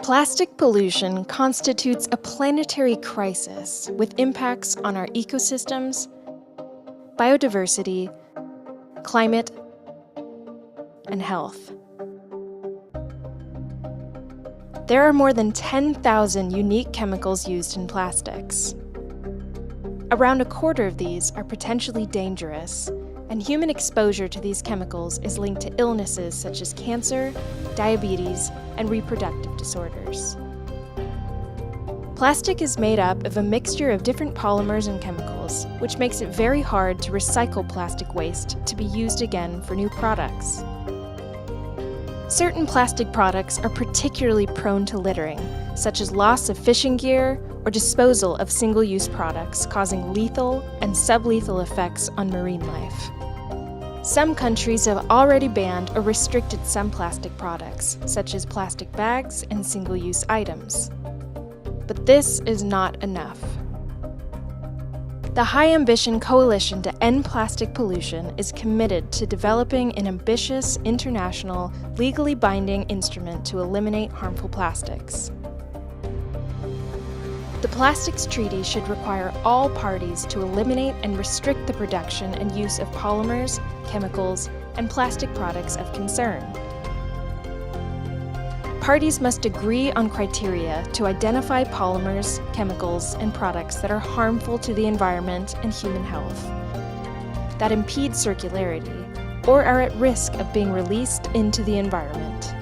Plastic pollution constitutes a planetary crisis with impacts on our ecosystems, biodiversity, climate, and health. There are more than 10,000 unique chemicals used in plastics. Around a quarter of these are potentially dangerous, and human exposure to these chemicals is linked to illnesses such as cancer, diabetes, and reproductive disorders. Plastic is made up of a mixture of different polymers and chemicals, which makes it very hard to recycle plastic waste to be used again for new products. Certain plastic products are particularly prone to littering, such as loss of fishing gear or disposal of single-use products, causing lethal and sublethal effects on marine life. Some countries have already banned or restricted some plastic products, such as plastic bags and single-use items. But this is not enough. The High Ambition Coalition to End Plastic Pollution is committed to developing an ambitious, international, legally binding instrument to eliminate harmful plastics. The Plastics Treaty should require all parties to eliminate and restrict the production and use of polymers, chemicals, and plastic products of concern. Parties must agree on criteria to identify polymers, chemicals, and products that are harmful to the environment and human health, that impede circularity, or are at risk of being released into the environment.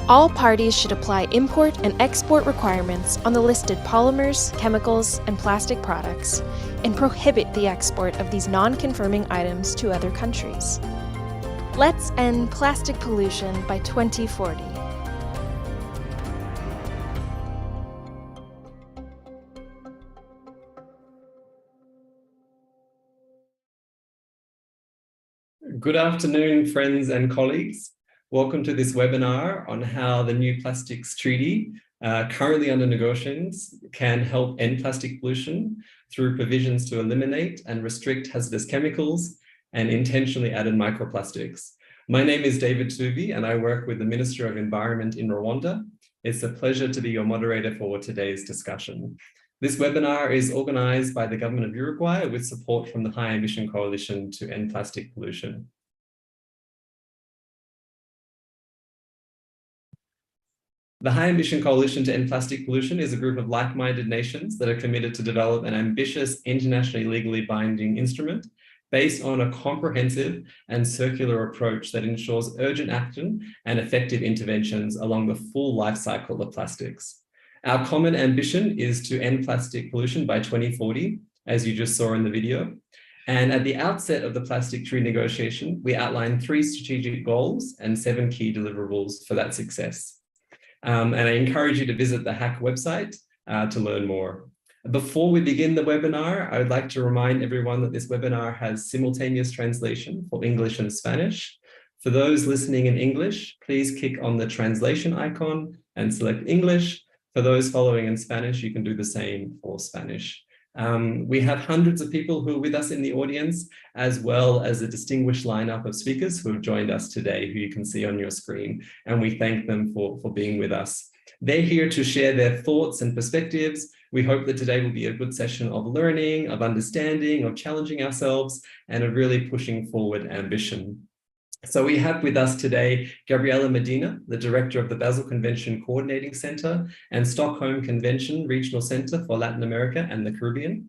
All parties should apply import and export requirements on the listed polymers, chemicals, and plastic products, and prohibit the export of these non-conforming items to other countries. Let's end plastic pollution by 2040. Good afternoon, friends and colleagues. Welcome to this webinar on how the new Plastics Treaty, currently under negotiations, can help end plastic pollution through provisions to eliminate and restrict hazardous chemicals and intentionally added microplastics. My name is David Tuvi and I work with the Minister of Environment in Rwanda. It's a pleasure to be your moderator for today's discussion. This webinar is organized by the government of Uruguay with support from the High Ambition Coalition to End Plastic Pollution. The High Ambition Coalition to End Plastic Pollution is a group of like-minded nations that are committed to develop an ambitious, internationally legally binding instrument based on a comprehensive and circular approach that ensures urgent action and effective interventions along the full life cycle of plastics. Our common ambition is to end plastic pollution by 2040, as you just saw in the video. And at the outset of the Plastic Treaty negotiation, we outlined 3 strategic goals and 7 key deliverables for that success. And I encourage you to visit the HAC website to learn more. Before we begin the webinar, I would like to remind everyone that this webinar has simultaneous translation for English and Spanish. For those listening in English, please click on the translation icon and select English. For those following in Spanish, you can do the same for Spanish. We have hundreds of people who are with us in the audience, as well as a distinguished lineup of speakers who have joined us today, who you can see on your screen, and we thank them for being with us. They're here to share their thoughts and perspectives. We hope that today will be a good session of learning, of understanding, of challenging ourselves, and of really pushing forward ambition. So we have with us today Gabriela Medina, the Director of the Basel Convention Coordinating Center and Stockholm Convention Regional Center for Latin America and the Caribbean.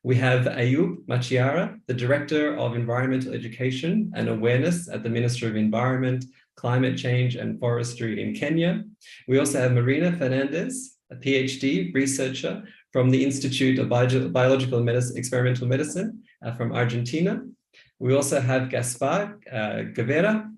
We have Ayub Machiara, the Director of Environmental Education and Awareness at the Ministry of Environment, Climate Change and Forestry in Kenya. We also have Marina Fernandez, a PhD researcher from the Institute of Biological and Experimental Medicine from Argentina. We also have Gaspar Guevara,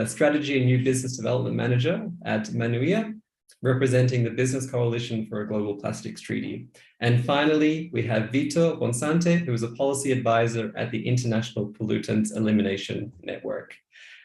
Strategy and New Business Development Manager at Manuia, representing the Business Coalition for a Global Plastics Treaty. And finally, we have Vito Bonsante, who is a policy advisor at the International Pollutants Elimination Network.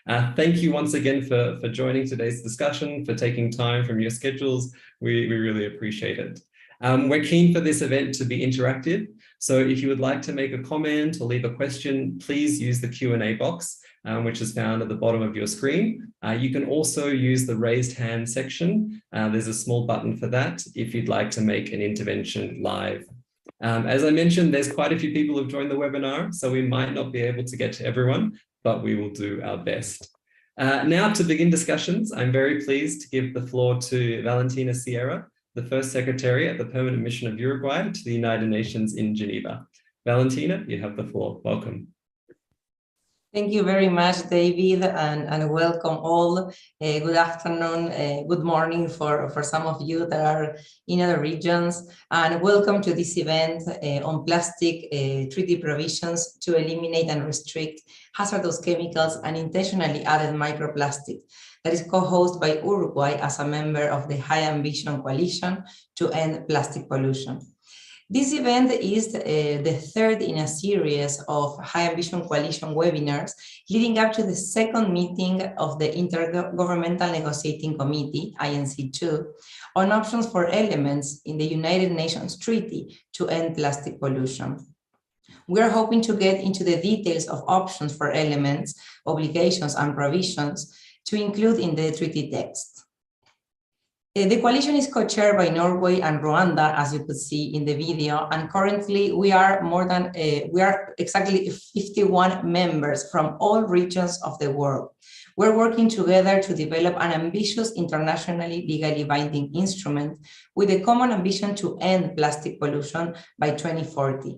Thank you once again for joining today's discussion, for taking time from your schedules. We really appreciate it. We're keen for this event to be interactive. So if you would like to make a comment or leave a question, please use the Q&A box, which is found at the bottom of your screen. You can also use the raised hand section. There's a small button for that if you'd like to make an intervention live. As I mentioned, there's quite a few people who've joined the webinar, so we might not be able to get to everyone, but we will do our best. Now to begin discussions, I'm very pleased to give the floor to Valentina Sierra, the first secretary at the Permanent Mission of Uruguay to the United Nations in Geneva. Valentina, you have the floor. Welcome. Thank you very much, David, and welcome all. Good afternoon, good morning for some of you that are in other regions, and welcome to this event on plastic treaty provisions to eliminate and restrict hazardous chemicals and intentionally added microplastics, that is co-hosted by Uruguay as a member of the High Ambition Coalition to End Plastic Pollution. This event is the third in a series of High Ambition Coalition webinars leading up to the second meeting of the Intergovernmental Negotiating Committee, INC2, on options for elements in the United Nations Treaty to End Plastic Pollution. We are hoping to get into the details of options for elements, obligations, and provisions to include in the treaty text. The coalition is co-chaired by Norway and Rwanda, as you could see in the video, and currently we are exactly 51 members from all regions of the world. We're working together to develop an ambitious internationally legally binding instrument with a common ambition to end plastic pollution by 2040.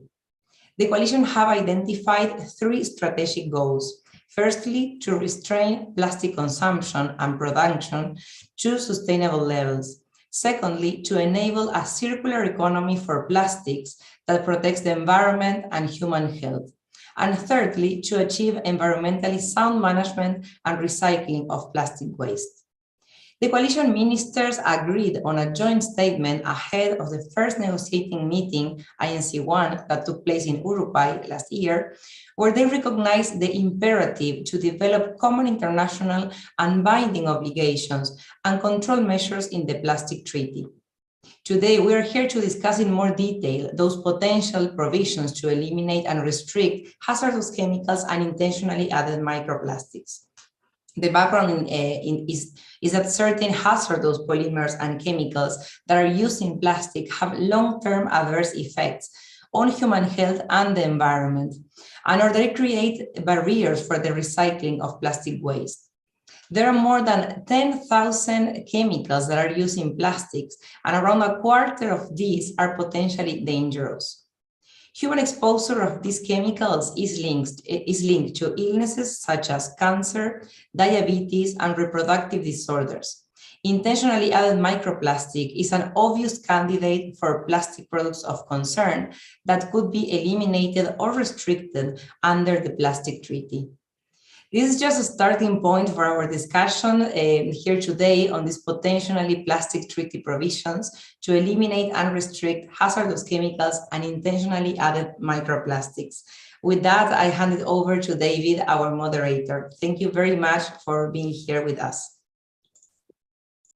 The coalition have identified 3 strategic goals. Firstly, to restrain plastic consumption and production to sustainable levels. Secondly, to enable a circular economy for plastics that protects the environment and human health. And thirdly, to achieve environmentally sound management and recycling of plastic waste. The coalition ministers agreed on a joint statement ahead of the first negotiating meeting, INC1, that took place in Uruguay last year, where they recognized the imperative to develop common international and binding obligations and control measures in the plastic treaty. Today, we are here to discuss in more detail those potential provisions to eliminate and restrict hazardous chemicals and intentionally added microplastics. The background is that certain hazardous polymers and chemicals that are used in plastic have long-term adverse effects on human health and the environment, and or they create barriers for the recycling of plastic waste. There are more than 10,000 chemicals that are used in plastics, and around a quarter of these are potentially dangerous. Human exposure of these chemicals is linked to illnesses such as cancer, diabetes, and reproductive disorders. Intentionally added microplastic is an obvious candidate for plastic products of concern that could be eliminated or restricted under the plastic treaty. This is just a starting point for our discussion here today on these potentially plastic treaty provisions to eliminate and restrict hazardous chemicals and intentionally added microplastics. With that, I hand it over to David, our moderator. Thank you very much for being here with us.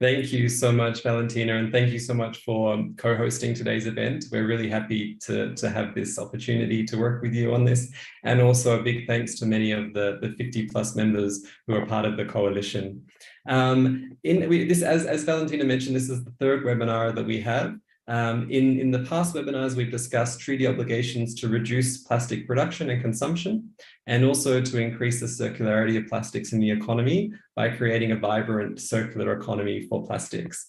Thank you so much, Valentina, and thank you so much for co-hosting today's event. We're really happy to have this opportunity to work with you on this, and also a big thanks to many of the 50 plus members who are part of the coalition. As Valentina mentioned, this is the third webinar that we have. In the past webinars, we've discussed treaty obligations to reduce plastic production and consumption, and also to increase the circularity of plastics in the economy by creating a vibrant circular economy for plastics.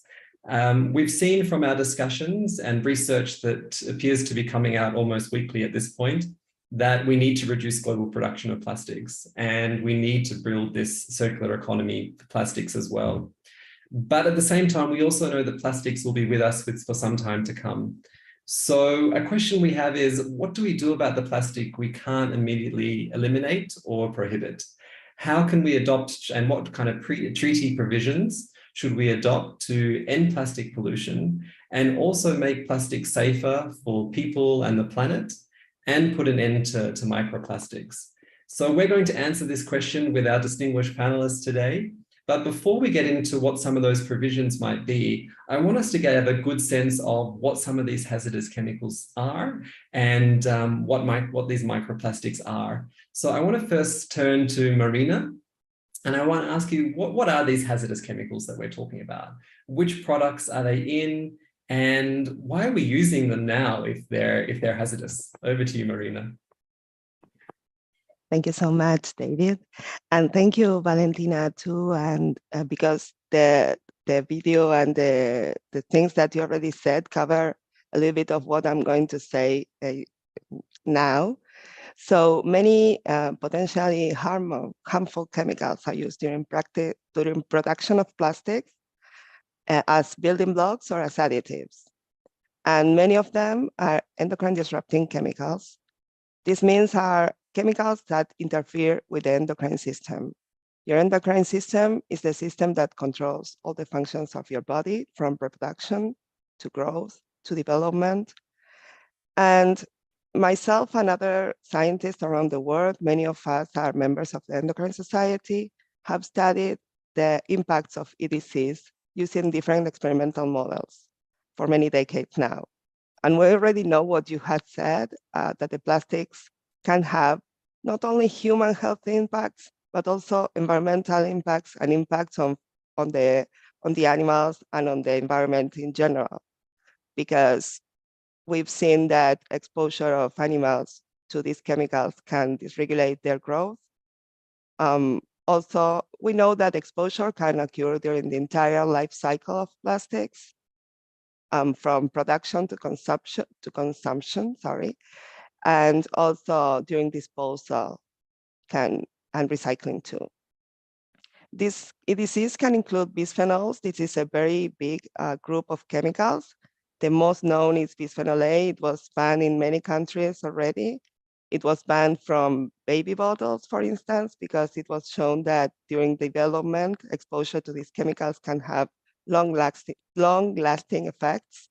We've seen from our discussions and research that appears to be coming out almost weekly at this point that we need to reduce global production of plastics, and we need to build this circular economy for plastics as well. But at the same time, we also know that plastics will be with us for some time to come. So a question we have is, what do we do about the plastic we can't immediately eliminate or prohibit? How can we adopt, and what kind of treaty provisions should we adopt to end plastic pollution and also make plastic safer for people and the planet and put an end to microplastics? So we're going to answer this question with our distinguished panelists today. But before we get into what some of those provisions might be, I want us to have a good sense of what some of these hazardous chemicals are and what these microplastics are. So I want to first turn to Marina, and I want to ask you, what are these hazardous chemicals that we're talking about? Which products are they in? And why are we using them now if they're hazardous? Over to you, Marina. Thank you so much, David. And thank you, Valentina, too. And because the video and the things that you already said cover a little bit of what I'm going to say now. So many potentially harmful chemicals are used during production of plastics as building blocks or as additives. And many of them are endocrine disrupting chemicals. This means are chemicals that interfere with the endocrine system. Your endocrine system is the system that controls all the functions of your body, from reproduction to growth to development. And myself and other scientists around the world, many of us are members of the Endocrine Society, have studied the impacts of EDCs using different experimental models for many decades now. And we already know what you had said, that the plastics can have not only human health impacts, but also environmental impacts and impacts on the animals and on the environment in general. Because we've seen that exposure of animals to these chemicals can dysregulate their growth. Also, we know that exposure can occur during the entire life cycle of plastics, from production to consumption, and also during disposal and recycling too. These EDCs can include bisphenols. This is a very big group of chemicals. The most known is bisphenol A. It was banned in many countries already. It was banned from baby bottles, for instance, because it was shown that during development, exposure to these chemicals can have long-lasting effects.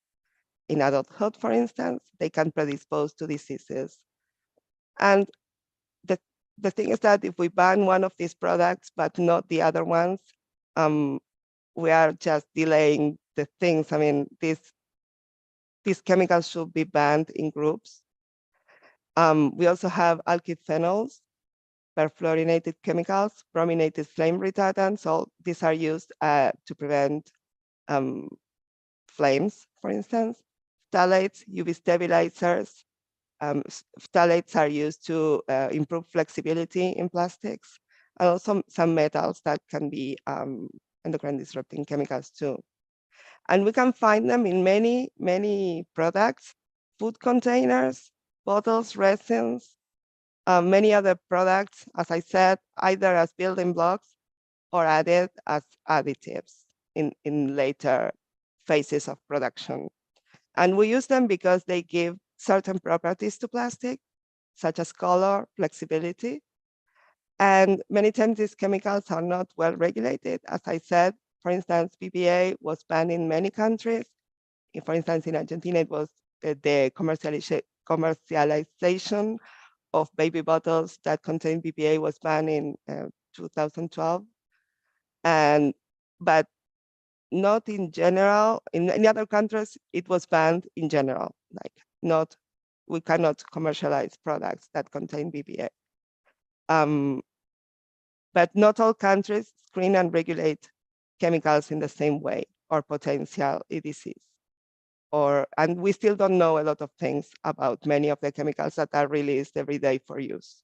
In adulthood, for instance, they can predispose to diseases. And the thing is that if we ban one of these products, but not the other ones, we are just delaying the things. I mean, these chemicals should be banned in groups. We also have alkyl phenols, perfluorinated chemicals, brominated flame retardants. All these are used to prevent flames, for instance. Phthalates, UV stabilizers. Phthalates are used to improve flexibility in plastics, and also some metals that can be endocrine disrupting chemicals too. And we can find them in many, many products, food containers, bottles, resins, many other products, as I said, either as building blocks or added as additives in later phases of production. And we use them because they give certain properties to plastic, such as color, flexibility. And many times these chemicals are not well regulated. As I said, for instance, BPA was banned in many countries. For instance, in Argentina, it was the commercialization of baby bottles that contain BPA was banned in 2012. But not in general. In other countries, it was banned in general. We cannot commercialize products that contain BPA. But not all countries screen and regulate chemicals in the same way, or potential EDCs. And we still don't know a lot of things about many of the chemicals that are released every day for use.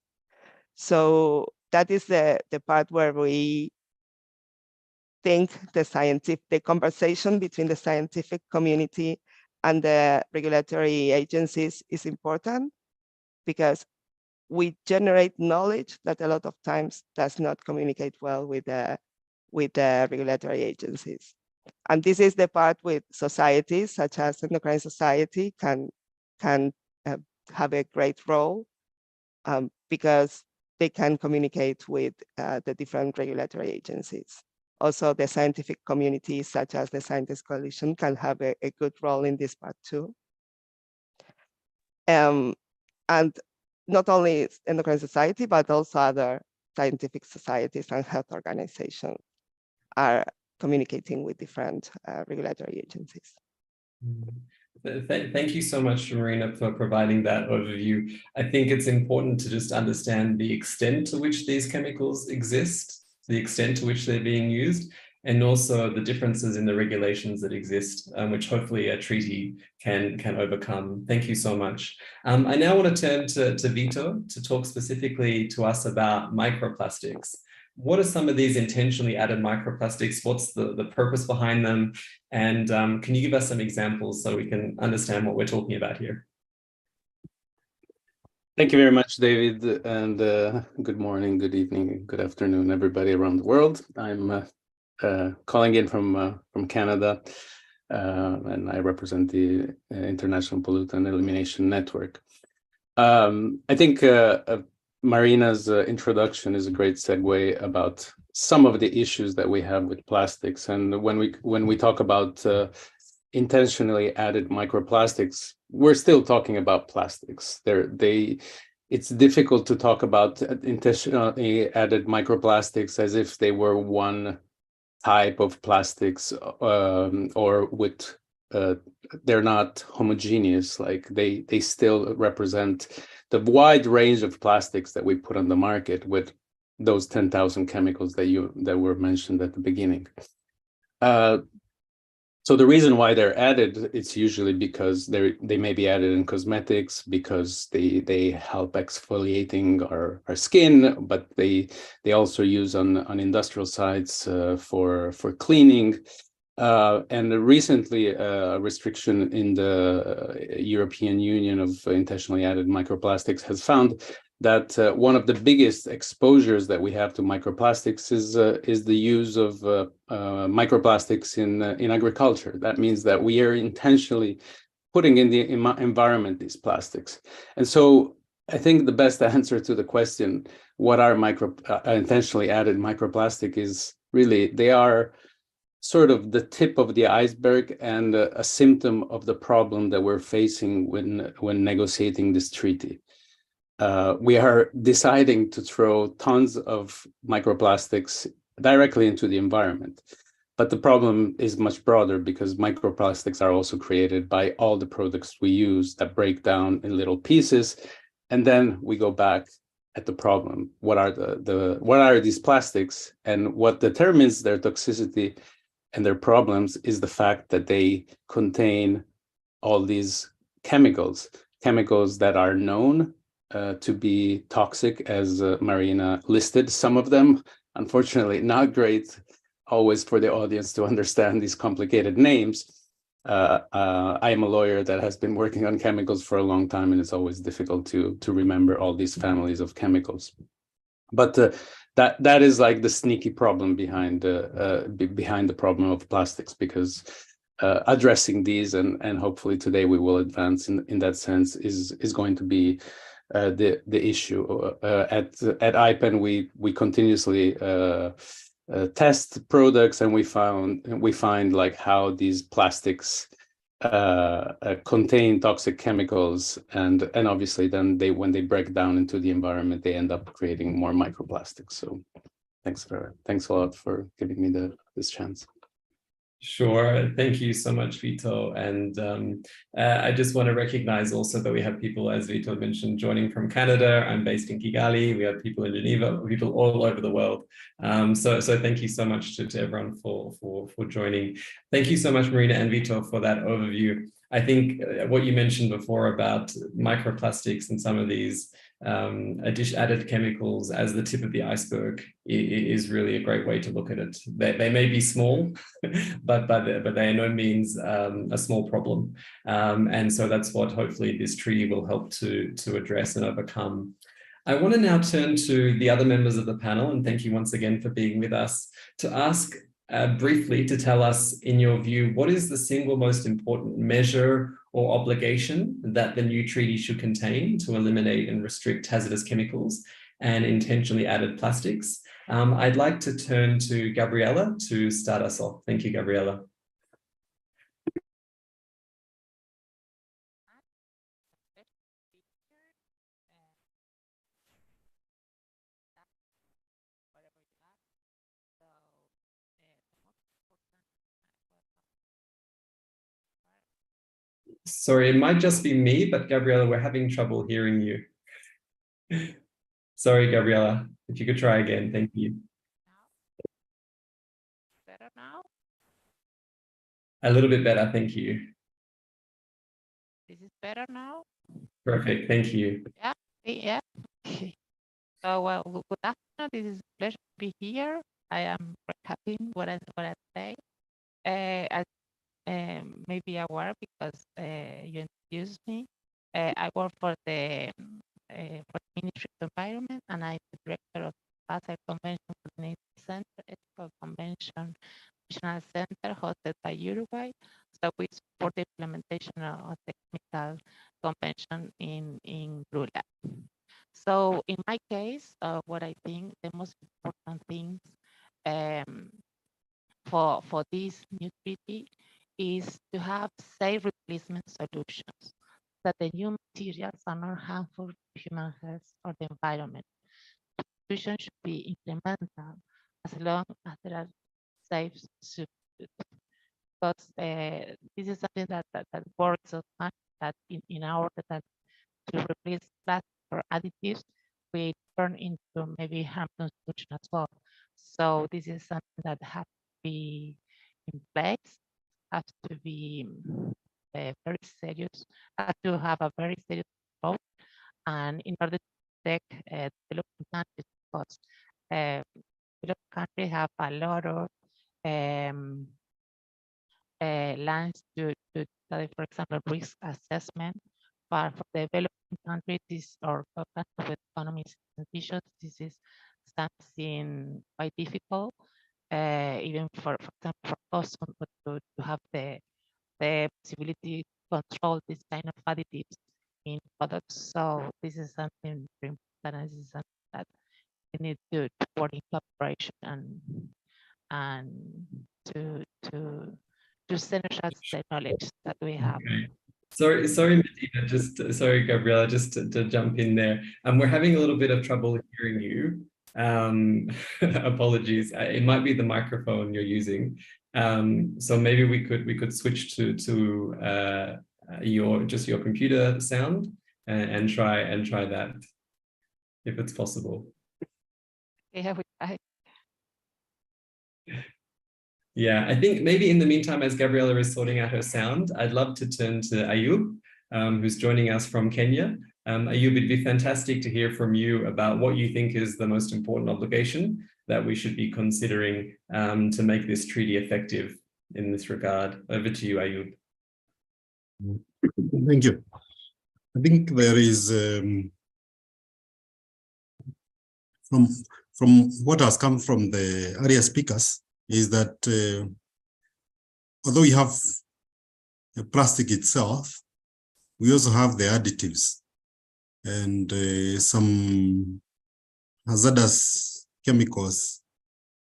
So that is the part where we think the conversation between the scientific community and the regulatory agencies is important, because we generate knowledge that a lot of times does not communicate well with the regulatory agencies. And this is the part with societies such as Endocrine Society can have a great role, because they can communicate with the different regulatory agencies. Also, the scientific community, such as the Scientist Coalition, can have a good role in this part too. And not only Endocrine Society, but also other scientific societies and health organizations. are communicating with different regulatory agencies. Thank you so much, Marina, for providing that overview. I think it's important to just understand the extent to which these chemicals exist, the extent to which they're being used, and also the differences in the regulations that exist, which hopefully a treaty can overcome. Thank you so much. I now want to turn to Vito to talk specifically to us about microplastics. What are some of these intentionally added microplastics? What's the purpose behind them? And can you give us some examples so we can understand what we're talking about here? Thank you very much, David, and good morning, good evening, good afternoon, everybody around the world. I'm calling in from Canada, and I represent the International Pollutant Elimination Network. I think Marina's introduction is a great segue about some of the issues that we have with plastics. And when we talk about intentionally added microplastics, we're still talking about plastics. It's difficult to talk about intentionally added microplastics as if they were one type of plastics, or with they're not homogeneous. Like they still represent the wide range of plastics that we put on the market with those 10,000 chemicals that were mentioned at the beginning. So the reason why they're added, it's usually because they may be added in cosmetics, because they help exfoliating our skin, but they also use on industrial sites for cleaning. And recently, a restriction in the European Union of intentionally added microplastics has found that one of the biggest exposures that we have to microplastics is the use of microplastics in agriculture. That means that we are intentionally putting in the environment these plastics. And so I think the best answer to the question, what are intentionally added microplastic, is really they are sort of the tip of the iceberg and a symptom of the problem that we're facing when negotiating this treaty. We are deciding to throw tons of microplastics directly into the environment. But the problem is much broader, because microplastics are also created by all the products we use that break down in little pieces. And then we go back at the problem. What are these plastics? And what determines their toxicity and their problems is the fact that they contain all these chemicals that are known to be toxic, as Marina listed some of them. Unfortunately, not great always for the audience to understand these complicated names. I am a lawyer that has been working on chemicals for a long time, and it's always difficult to remember all these families of chemicals. But that is like the sneaky problem behind the problem of plastics, because addressing these, and hopefully today we will advance in that sense, is going to be the issue. At IPEN, we continuously test products, and we find like how these plastics contain toxic chemicals, and obviously then when they break down into the environment, they end up creating more microplastics. So thanks a lot for giving me this chance. Sure. Thank you so much, Vito. And I just want to recognize also that we have people, as Vito mentioned, joining from Canada. I'm based in Kigali. We have people in Geneva, people all over the world. So thank you so much to everyone for joining. Thank you so much, Marina and Vito, for that overview. I think what you mentioned before about microplastics and some of these added chemicals as the tip of the iceberg is really a great way to look at it. They may be small, but they are no means a small problem. And so that's what hopefully this treaty will help to address and overcome. I want to now turn to the other members of the panel, and thank you once again for being with us, to ask briefly to tell us, in your view, what is the single most important measure or obligation that the new treaty should contain to eliminate and restrict hazardous chemicals and intentionally added plastics? I'd like to turn to Gabriella to start us off. Thank you, Gabriella. Sorry, it might just be me, but Gabriela, we're having trouble hearing you. Sorry, Gabriela, if you could try again, thank you. Better now? A little bit better, thank you. This is better now? Perfect, thank you. Yeah. So, well, good afternoon. This is a pleasure to be here. I am very happy what I say. As may be aware because you introduced me. I work for the Ministry of Environment, and I'm the director of HAC Convention Coordinating Center, Ethical Convention National Center hosted by Uruguay. So we support the implementation of the chemical convention in RULA. So in my case, what I think the most important things for this new treaty is to have safe replacement solutions, that the new materials are not harmful to human health or the environment. The solution should be incremental as long as there are safe substitutes. Because this is something that works so much that in order that to replace plastic or additives, we turn into maybe harmful solution as well. So this is something that has to be in place, has to be very serious, has to have a very serious approach. And in order to protect developing countries, because developing countries have a lot of lines to study, for example, risk assessment. But for developing countries or countries with economies and issues, this is something quite difficult, even for example, for customers to have the possibility to control this kind of additives in products. So this is something very important. This is something that we need to work in cooperation and to synergize the knowledge that we have. Okay. Sorry, Medina, sorry, Gabriela, just to jump in there. We're having a little bit of trouble hearing you. Apologies. It might be the microphone you're using. So maybe we could switch to your computer sound and try that if it's possible. Yeah, Yeah, I think maybe in the meantime, as Gabriela is sorting out her sound, I'd love to turn to Ayub, who's joining us from Kenya. Ayub, it'd be fantastic to hear from you about what you think is the most important obligation that we should be considering to make this treaty effective in this regard. Over to you, Ayub. Thank you. I think there is, from what has come from the earlier speakers, is that although we have the plastic itself, we also have the additives and some hazardous chemicals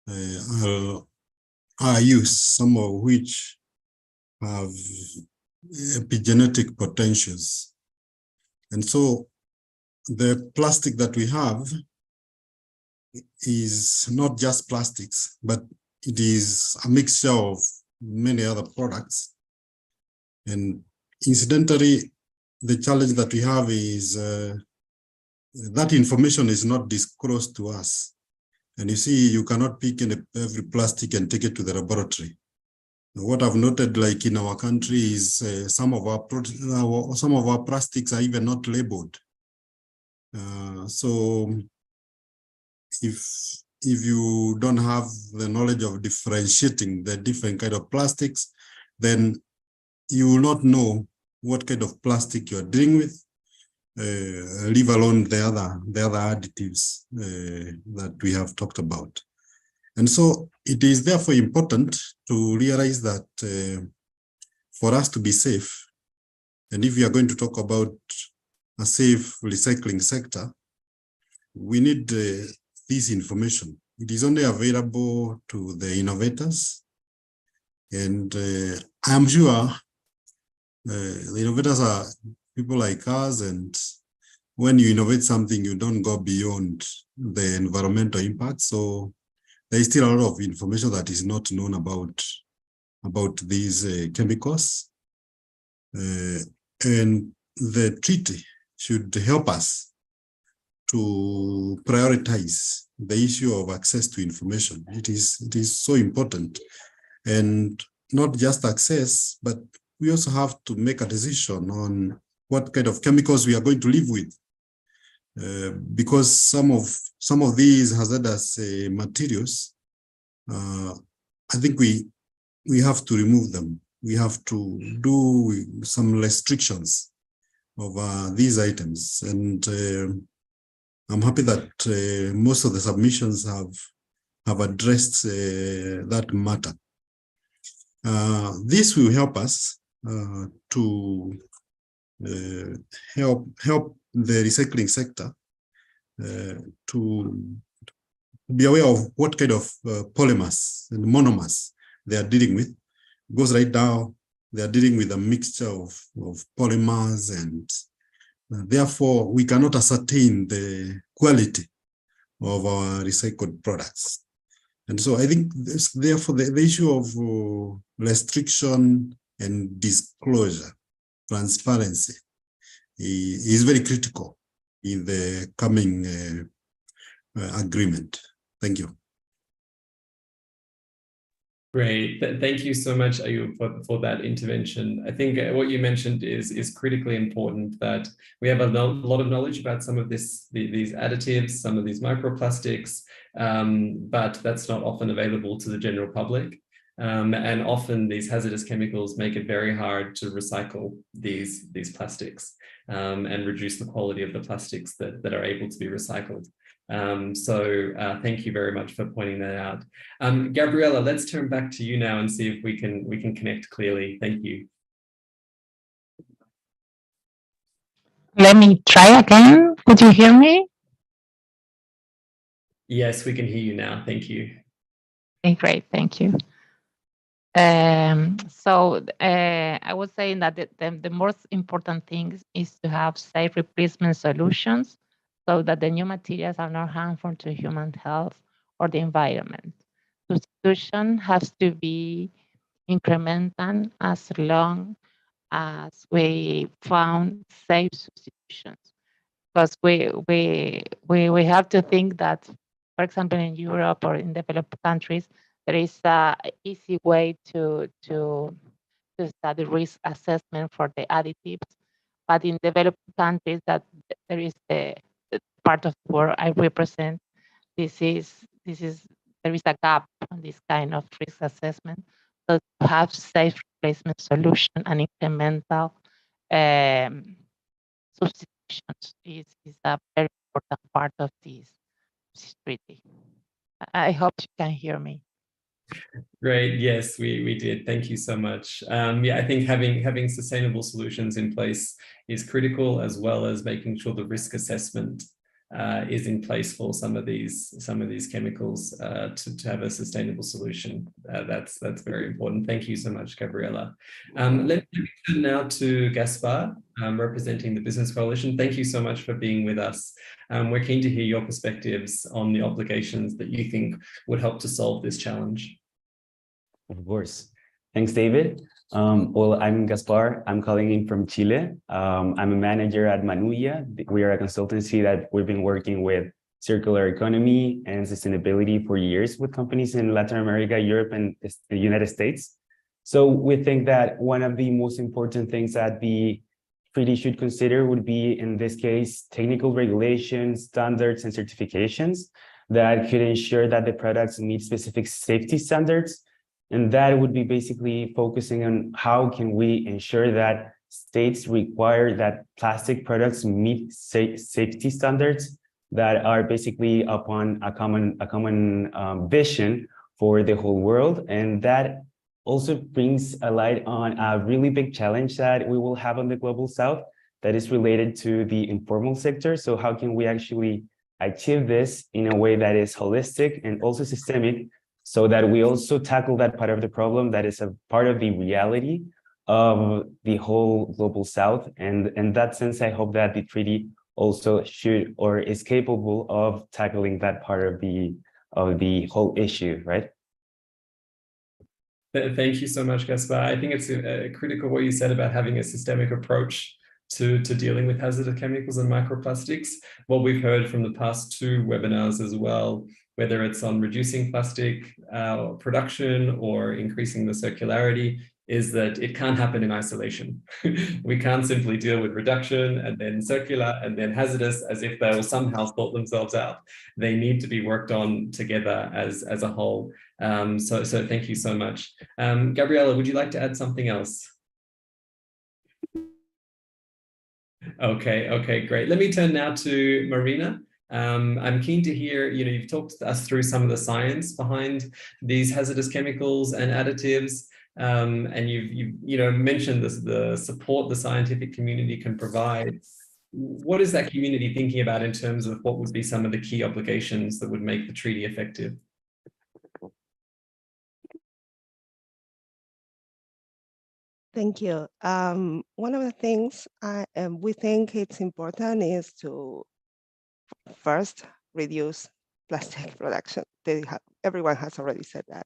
are used, some of which have epigenetic potentials. And so the plastic that we have is not just plastics, but it is a mixture of many other products. And incidentally, the challenge that we have is that information is not disclosed to us. And you see, you cannot pick every plastic and take it to the laboratory. What I've noted, like in our country, is some of our plastics are even not labeled. So if you don't have the knowledge of differentiating the different kind of plastics, then you will not know what kind of plastic you're dealing with, leave alone the other additives that we have talked about. And so it is therefore important to realize that for us to be safe, and if we are going to talk about a safe recycling sector, we need this information. It is only available to the innovators. And I'm sure the innovators are people like us, and when you innovate something, you don't go beyond the environmental impact. So there is still a lot of information that is not known about these chemicals. And the treaty should help us to prioritize the issue of access to information. It is so important, and not just access, but we also have to make a decision on what kind of chemicals we are going to live with, because some of these hazardous materials, I think we have to remove them. We have to do some restrictions of these items, and I'm happy that most of the submissions have addressed that matter. This will help us to help the recycling sector to be aware of what kind of polymers and monomers they are dealing with. It goes right down, they are dealing with a mixture of polymers, and therefore we cannot ascertain the quality of our recycled products. And so I think therefore the issue of restriction and disclosure, transparency, is very critical in the coming agreement. Thank you. Great. Thank you so much, Ayub, for that intervention. I think what you mentioned is critically important, that we have a lot of knowledge about some of these additives, some of these microplastics, but that's not often available to the general public. And often these hazardous chemicals make it very hard to recycle these plastics and reduce the quality of the plastics that are able to be recycled. Thank you very much for pointing that out. Gabriella, let's turn back to you now and see if we can connect clearly. Thank you. Let me try again. Could you hear me? Yes, we can hear you now. Thank you. Okay, great. Thank you. I was saying that the most important thing is to have safe replacement solutions so that the new materials are not harmful to human health or the environment. Substitution has to be incremental as long as we found safe substitutions. Because we have to think that, for example, in Europe or in developed countries, there is an easy way to study risk assessment for the additives, but in developed countries, that there is the part of the world I represent. There is a gap on this kind of risk assessment. So to have safe replacement solution and incremental substitutions is a very important part of this treaty. I hope you can hear me. Great. Yes, we did. Thank you so much. Yeah, I think having sustainable solutions in place is critical, as well as making sure the risk assessment is in place for some of these chemicals to have a sustainable solution. That's very important. Thank you so much, Gabriella. Let me turn now to Gaspar, representing the Business Coalition. Thank you so much for being with us. We're keen to hear your perspectives on the obligations that you think would help to solve this challenge. Of course. Thanks, David. Well, I'm Gaspar. I'm calling in from Chile. I'm a manager at Manuya. We are a consultancy that we've been working with circular economy and sustainability for years with companies in Latin America, Europe, and the United States. So we think that one of the most important things that the treaty should consider would be, in this case, technical regulations, standards, and certifications that could ensure that the products meet specific safety standards. And that would be basically focusing on how can we ensure that states require that plastic products meet safety standards that are basically upon a common vision for the whole world. And that also brings a light on a really big challenge that we will have on the Global South that is related to the informal sector. So how can we actually achieve this in a way that is holistic and also systemic, so that we also tackle that part of the problem that is a part of the reality of the whole Global South. And in that sense, I hope that the treaty also should or is capable of tackling that part of the whole issue, right? Thank you so much, Gaspar. I think it's critical what you said about having a systemic approach to dealing with hazardous chemicals and microplastics. What we've heard from the past 2 webinars as well, whether it's on reducing plastic production or increasing the circularity, is that it can't happen in isolation. We can't simply deal with reduction and then circular and then hazardous as if they will somehow sort themselves out. They need to be worked on together as a whole. So thank you so much. Gabriella, would you like to add something else? Okay, great. Let me turn now to Marina. I'm keen to hear, you've talked us through some of the science behind these hazardous chemicals and additives. And you've mentioned the support the scientific community can provide. What is that community thinking about in terms of what would be some of the key obligations that would make the treaty effective? Thank you. One of the things we think it's important is to first reduce plastic production. Everyone has already said that.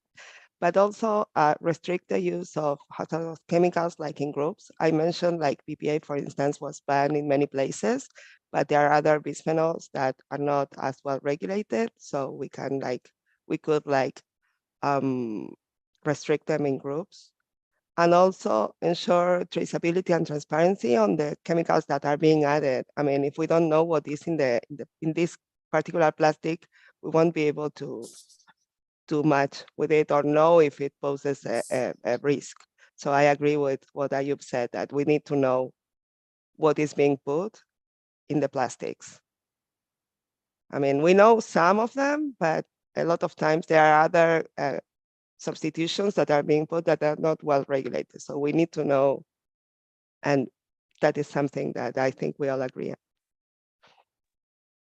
But also restrict the use of hazardous chemicals like in groups. I mentioned like BPA, for instance, was banned in many places, but there are other bisphenols that are not as well regulated. So we could restrict them in groups. And also ensure traceability and transparency on the chemicals that are being added. I mean, if we don't know what is in this particular plastic, we won't be able to do much with it or know if it poses a risk. So I agree with what Ayub said, that we need to know what is being put in the plastics. I mean, we know some of them, but a lot of times there are other substitutions that are being put that are not well regulated. So we need to know, and that is something that I think we all agree on.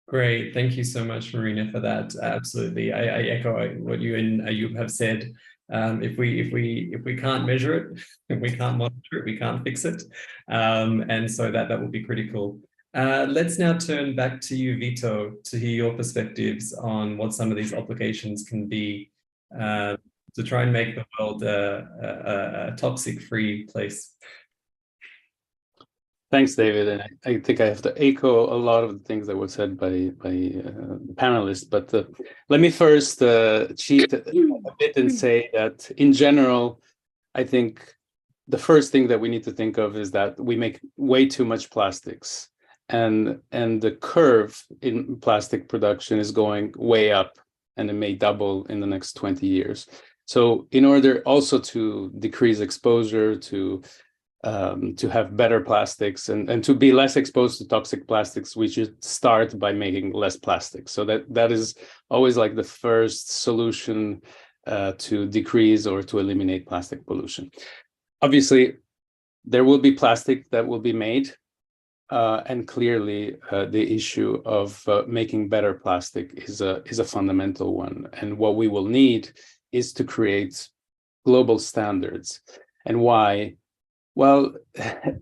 Great, thank you so much, Marina, for that. Absolutely, I echo what you and Ayub have said. If we can't measure it, if we can't monitor it, we can't fix it, and so that will be critical. Let's now turn back to you, Vito, to hear your perspectives on what some of these obligations can be to try and make the world a toxic-free place. Thanks, David. And I think I have to echo a lot of the things that were said by the panelists. But let me first cheat a bit and say that in general, I think the first thing that we need to think of is that we make way too much plastics. And the curve in plastic production is going way up, and it may double in the next 20 years. So in order also to decrease exposure, to have better plastics and to be less exposed to toxic plastics, we should start by making less plastic. So that is always like the first solution to decrease or to eliminate plastic pollution. Obviously, there will be plastic that will be made, and clearly the issue of making better plastic is a fundamental one. And what we will need is to create global standards. And why? Well,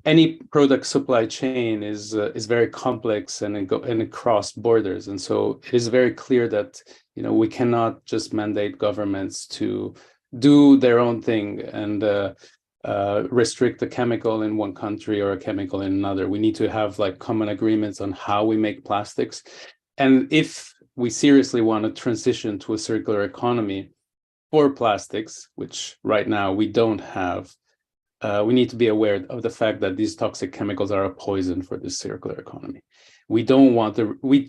any product supply chain is very complex and it cross borders, and so it is very clear that we cannot just mandate governments to do their own thing and restrict a chemical in one country or a chemical in another. We need to have like common agreements on how we make plastics, and if we seriously want to transition to a circular economy for plastics, which right now we don't have. We need to be aware of the fact that these toxic chemicals are a poison for this circular economy. We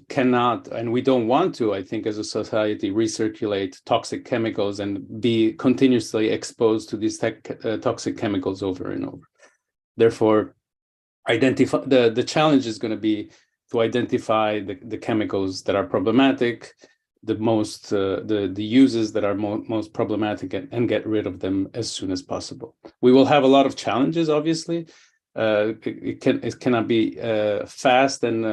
cannot, and we don't want to, I think, as a society, recirculate toxic chemicals and be continuously exposed to these toxic chemicals over and over. Therefore, the challenge is going to be to identify the chemicals that are problematic, the uses that are most problematic, and get rid of them as soon as possible. We will have a lot of challenges, obviously. It cannot be fast and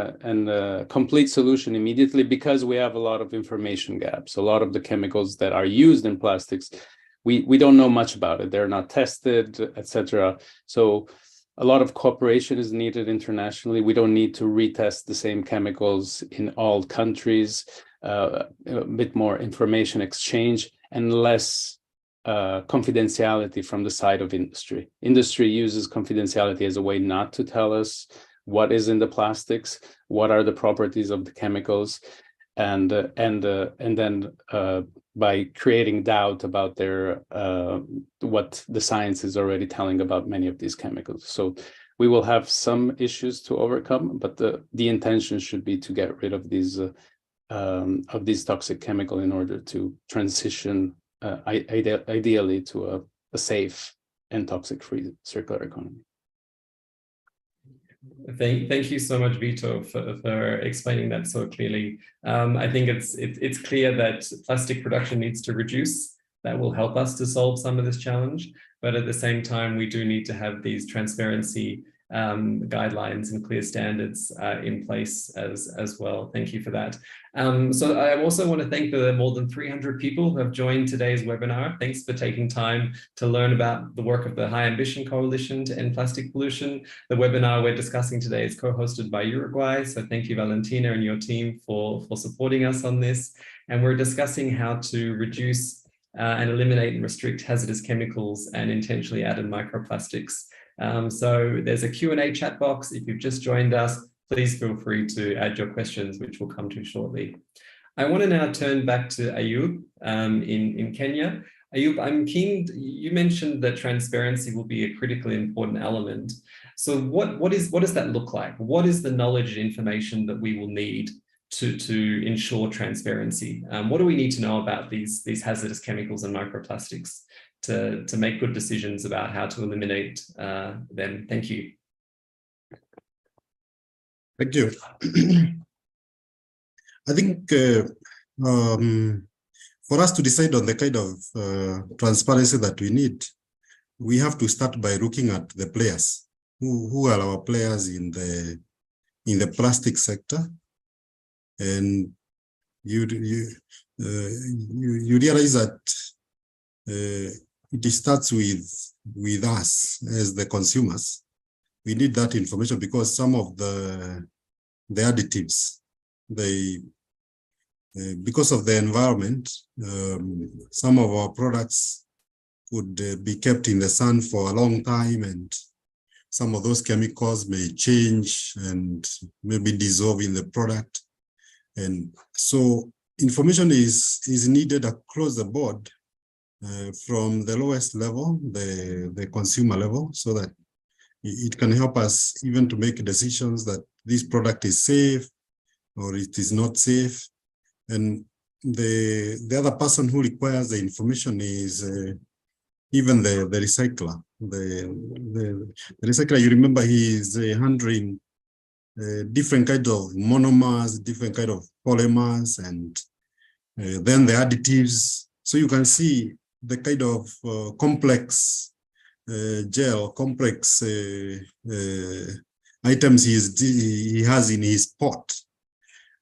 a complete solution immediately, because we have a lot of information gaps. A lot of the chemicals that are used in plastics, we don't know much about it. They're not tested, etc. So a lot of cooperation is needed internationally. We don't need to retest the same chemicals in all countries. A bit more information exchange and less confidentiality from the side of industry. Industry uses confidentiality as a way not to tell us what is in the plastics, what are the properties of the chemicals, and then by creating doubt about their what the science is already telling about many of these chemicals. So we will have some issues to overcome, but the intention should be to get rid of these toxic chemical in order to transition ideally to a safe and toxic-free circular economy. Thank you so much, Vito, for explaining that so clearly. I think it's clear that plastic production needs to reduce. That will help us to solve some of this challenge. But at the same time, we do need to have these transparency guidelines and clear standards in place as well. Thank you for that. So I also want to thank the more than 300 people who have joined today's webinar. Thanks for taking time to learn about the work of the High Ambition Coalition to End Plastic Pollution. The webinar we're discussing today is co-hosted by Uruguay. So thank you, Valentina, and your team for supporting us on this. And we're discussing how to reduce and eliminate and restrict hazardous chemicals and intentionally added microplastics. So there's a Q&A chat box. If you've just joined us, please feel free to add your questions, which we'll come to shortly. I want to now turn back to Ayub in Kenya. Ayub, I'm keen, you mentioned that transparency will be a critically important element. So what does that look like? What is the knowledge and information that we will need to ensure transparency? What do we need to know about these hazardous chemicals and microplastics to make good decisions about how to eliminate them? Thank you. Thank you. I think for us to decide on the kind of transparency that we need, we have to start by looking at the players. Who are our players in the plastic sector? And you realize that it starts with us as the consumers. We need that information because some of the additives, because of the environment, some of our products could be kept in the sun for a long time, and some of those chemicals may change and maybe dissolve in the product. And so information is needed across the board, from the lowest level, the consumer level, so that it can help us even to make decisions that this product is safe or it is not safe. And the other person who requires the information is even the recycler. The recycler, you remember, he is handling different kinds of monomers, different kind of polymers, and then the additives. So you can see the kind of complex gel, complex items he has in his pot.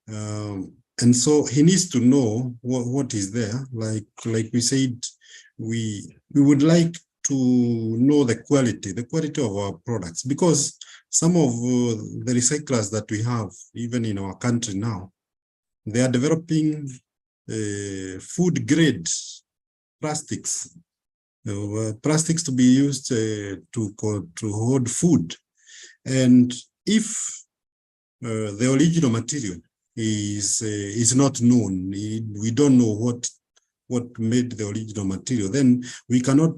And so he needs to know what is there. Like we said, we would like to know the quality of our products, because some of the recyclers that we have, even in our country now, they are developing food grade plastics, plastics to be used to hold food. And if the original material is not known, we don't know what made the original material, then we cannot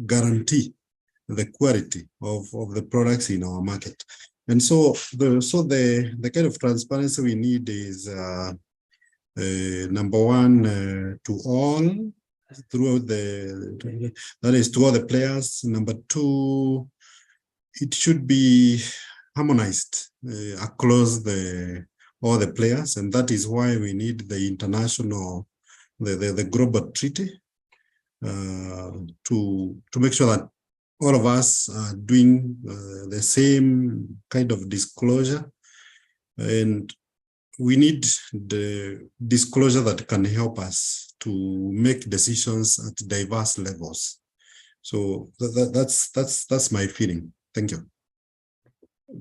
guarantee the quality of the products in our market. And so the kind of transparency we need is number one, to all throughout that is to all the players. Number two, it should be harmonized across all the players, and that is why we need the international, the global treaty to make sure that all of us are doing the same kind of disclosure. And we need the disclosure that can help us to make decisions at diverse levels. So that's my feeling. Thank you.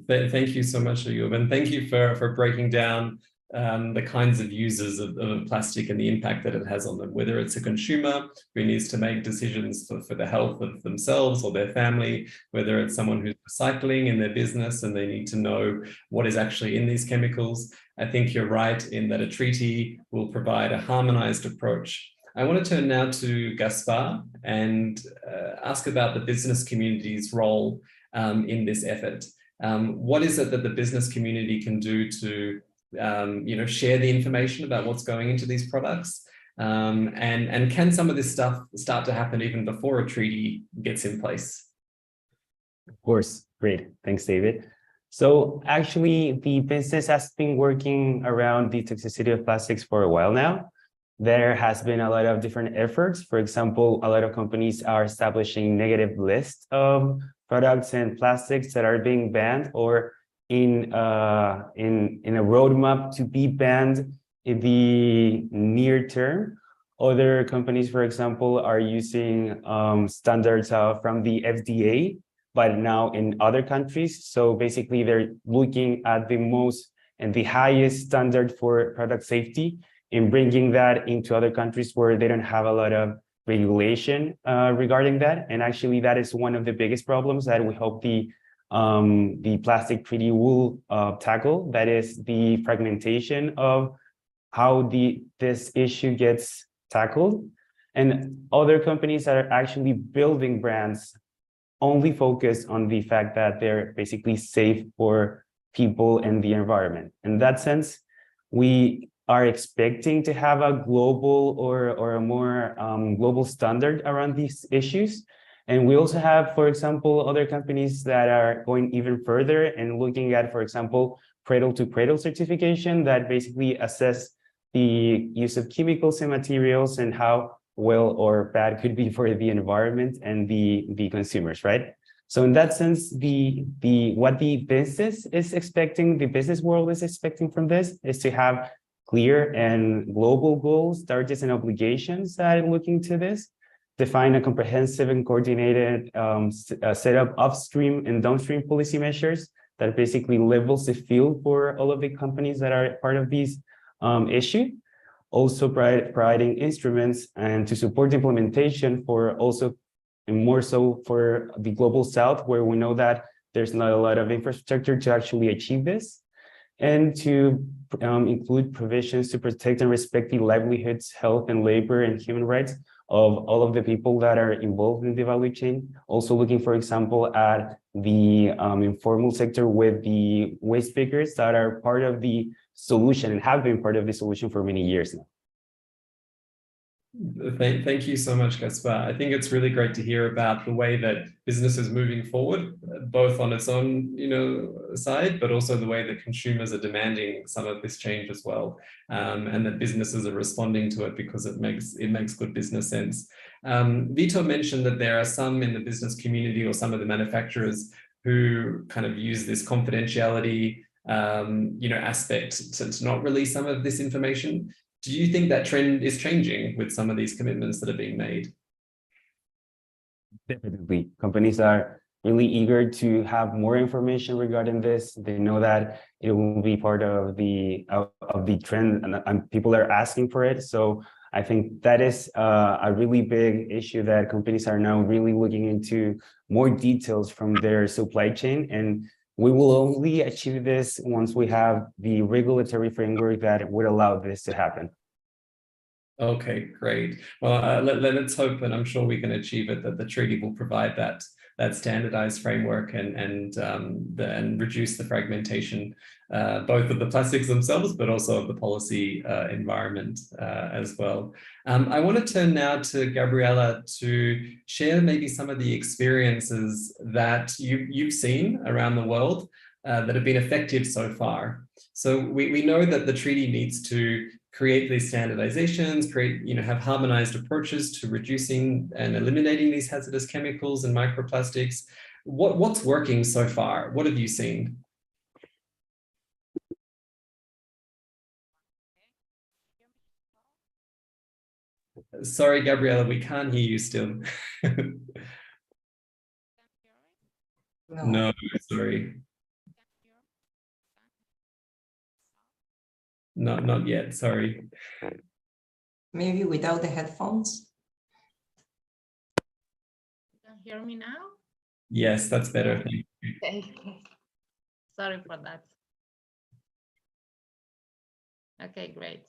Thank you so much, Ayub, and thank you for breaking down the kinds of users of plastic and the impact that it has on them, whether it's a consumer who needs to make decisions for the health of themselves or their family, whether it's someone who's recycling in their business and they need to know what is actually in these chemicals. I think you're right in that a treaty will provide a harmonized approach. I want to turn now to Gaspar and ask about the business community's role in this effort. What is it that the business community can do to share the information about what's going into these products? And can some of this stuff start to happen even before a treaty gets in place? Of course, great. Thanks, David. So actually, the business has been working around the toxicity of plastics for a while now. There has been a lot of different efforts. For example, a lot of companies are establishing negative lists of products and plastics that are being banned or in a roadmap to be banned in the near term. Other companies, for example, are using standards from the FDA, but now in other countries. So basically, they're looking at the most and the highest standard for product safety and bringing that into other countries where they don't have a lot of regulation regarding that. And actually, that is one of the biggest problems that we hope the plastic treaty will tackle. That is the fragmentation of how this issue gets tackled. And other companies are actually building brands only focused on the fact that they're basically safe for people and the environment. In that sense, we are expecting to have a global or a more global standard around these issues. And we also have, for example, other companies that are going even further and looking at, for example, cradle-to-cradle certification that basically assess the use of chemicals and materials and how well or bad could be for the environment and the consumers, right? So in that sense, what the business is expecting, the business world is expecting from this is to have clear and global goals, targets, and obligations that are looking to this, define a comprehensive and coordinated set of upstream and downstream policy measures that basically levels the field for all of the companies that are part of these issue. Also providing instruments and to support implementation for also and more so for the global south, where we know that there's not a lot of infrastructure to actually achieve this, and to include provisions to protect and respect the livelihoods, health, and labor and human rights of all of the people that are involved in the value chain. Also looking, for example, at the informal sector with the waste pickers that are part of the solution and have been part of the solution for many years now. Thank you so much, Gaspar. I think it's really great to hear about the way that business is moving forward, both on its own, side, but also the way that consumers are demanding some of this change as well, and that businesses are responding to it because it makes good business sense. Vito mentioned that there are some in the business community or some of the manufacturers who kind of use this confidentiality, aspect to not release some of this information. Do you think that trend is changing with some of these commitments that are being made? Definitely. Companies are really eager to have more information regarding this. They know that it will be part of the trend and people are asking for it. So I think that is a really big issue that companies are now really looking into more details from their supply chain. And we will only achieve this once we have the regulatory framework that would allow this to happen. Okay, great. Well, let's hope, and I'm sure we can achieve it, that the treaty will provide that standardized framework and reduce the fragmentation, both of the plastics themselves, but also of the policy environment as well. I want to turn now to Gabriela to share maybe some of the experiences that you've seen around the world that have been effective so far. So we know that the treaty needs to create these standardizations, have harmonized approaches to reducing and eliminating these hazardous chemicals and microplastics. What's working so far? What have you seen? Sorry, Gabriela, we can't hear you still. No, sorry. Not yet, sorry. Maybe without the headphones. You can hear me now? Yes, that's better. Thank you. Thank you. Sorry for that. Okay, great.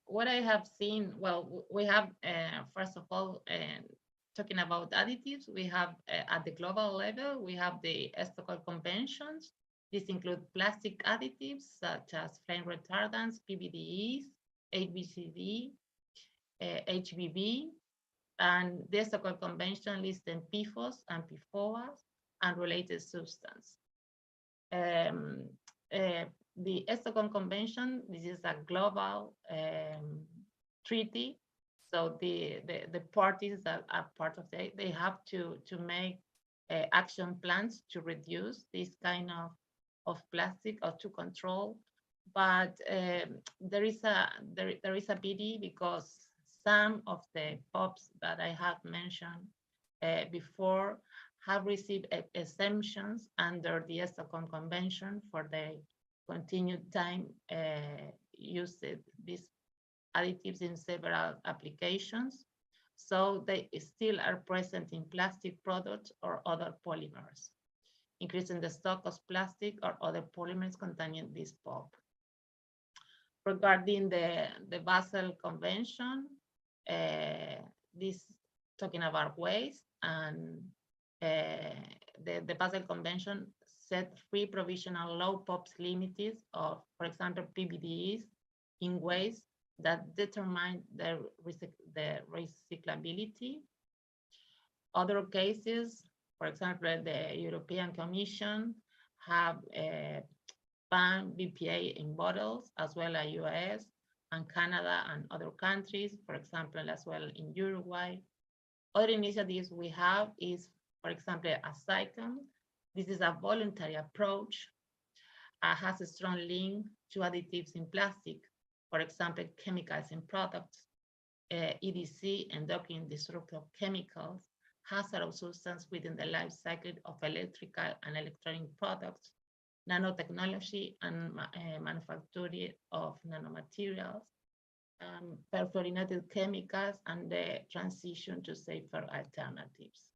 What I have seen, well, we have, first of all, talking about additives, we have at the global level, we have the Stockholm Conventions. These include plastic additives such as flame retardants, PBDEs, HBCD, HBB, and the Stockholm Convention lists PFOS and PFOAs and related substances. The Stockholm Convention, this is a global treaty. So the parties that are part of it, they have to make action plans to reduce this kind of plastic or to control. But there is a pity because some of the POPs that I have mentioned before have received exemptions under the Stockholm Convention for the continued time used these additives in several applications. So they still are present in plastic products or other polymers, increasing the stock of plastic or other polymers containing this POP. Regarding the Basel Convention, this talking about waste, and the Basel Convention set 3 provisional low POPs limits of, for example, PBDEs in waste that determine the recyclability. Other cases, for example, the European Commission have banned BPA in bottles, as well as US and Canada and other countries, for example, as well in Uruguay. Other initiatives we have is, for example, ASICOM. This is a voluntary approach, has a strong link to additives in plastic, for example, chemicals in products, EDC, endocrine disruptive chemicals, hazardous substances within the life cycle of electrical and electronic products, nanotechnology and manufacturing of nanomaterials, perfluorinated chemicals, and the transition to safer alternatives.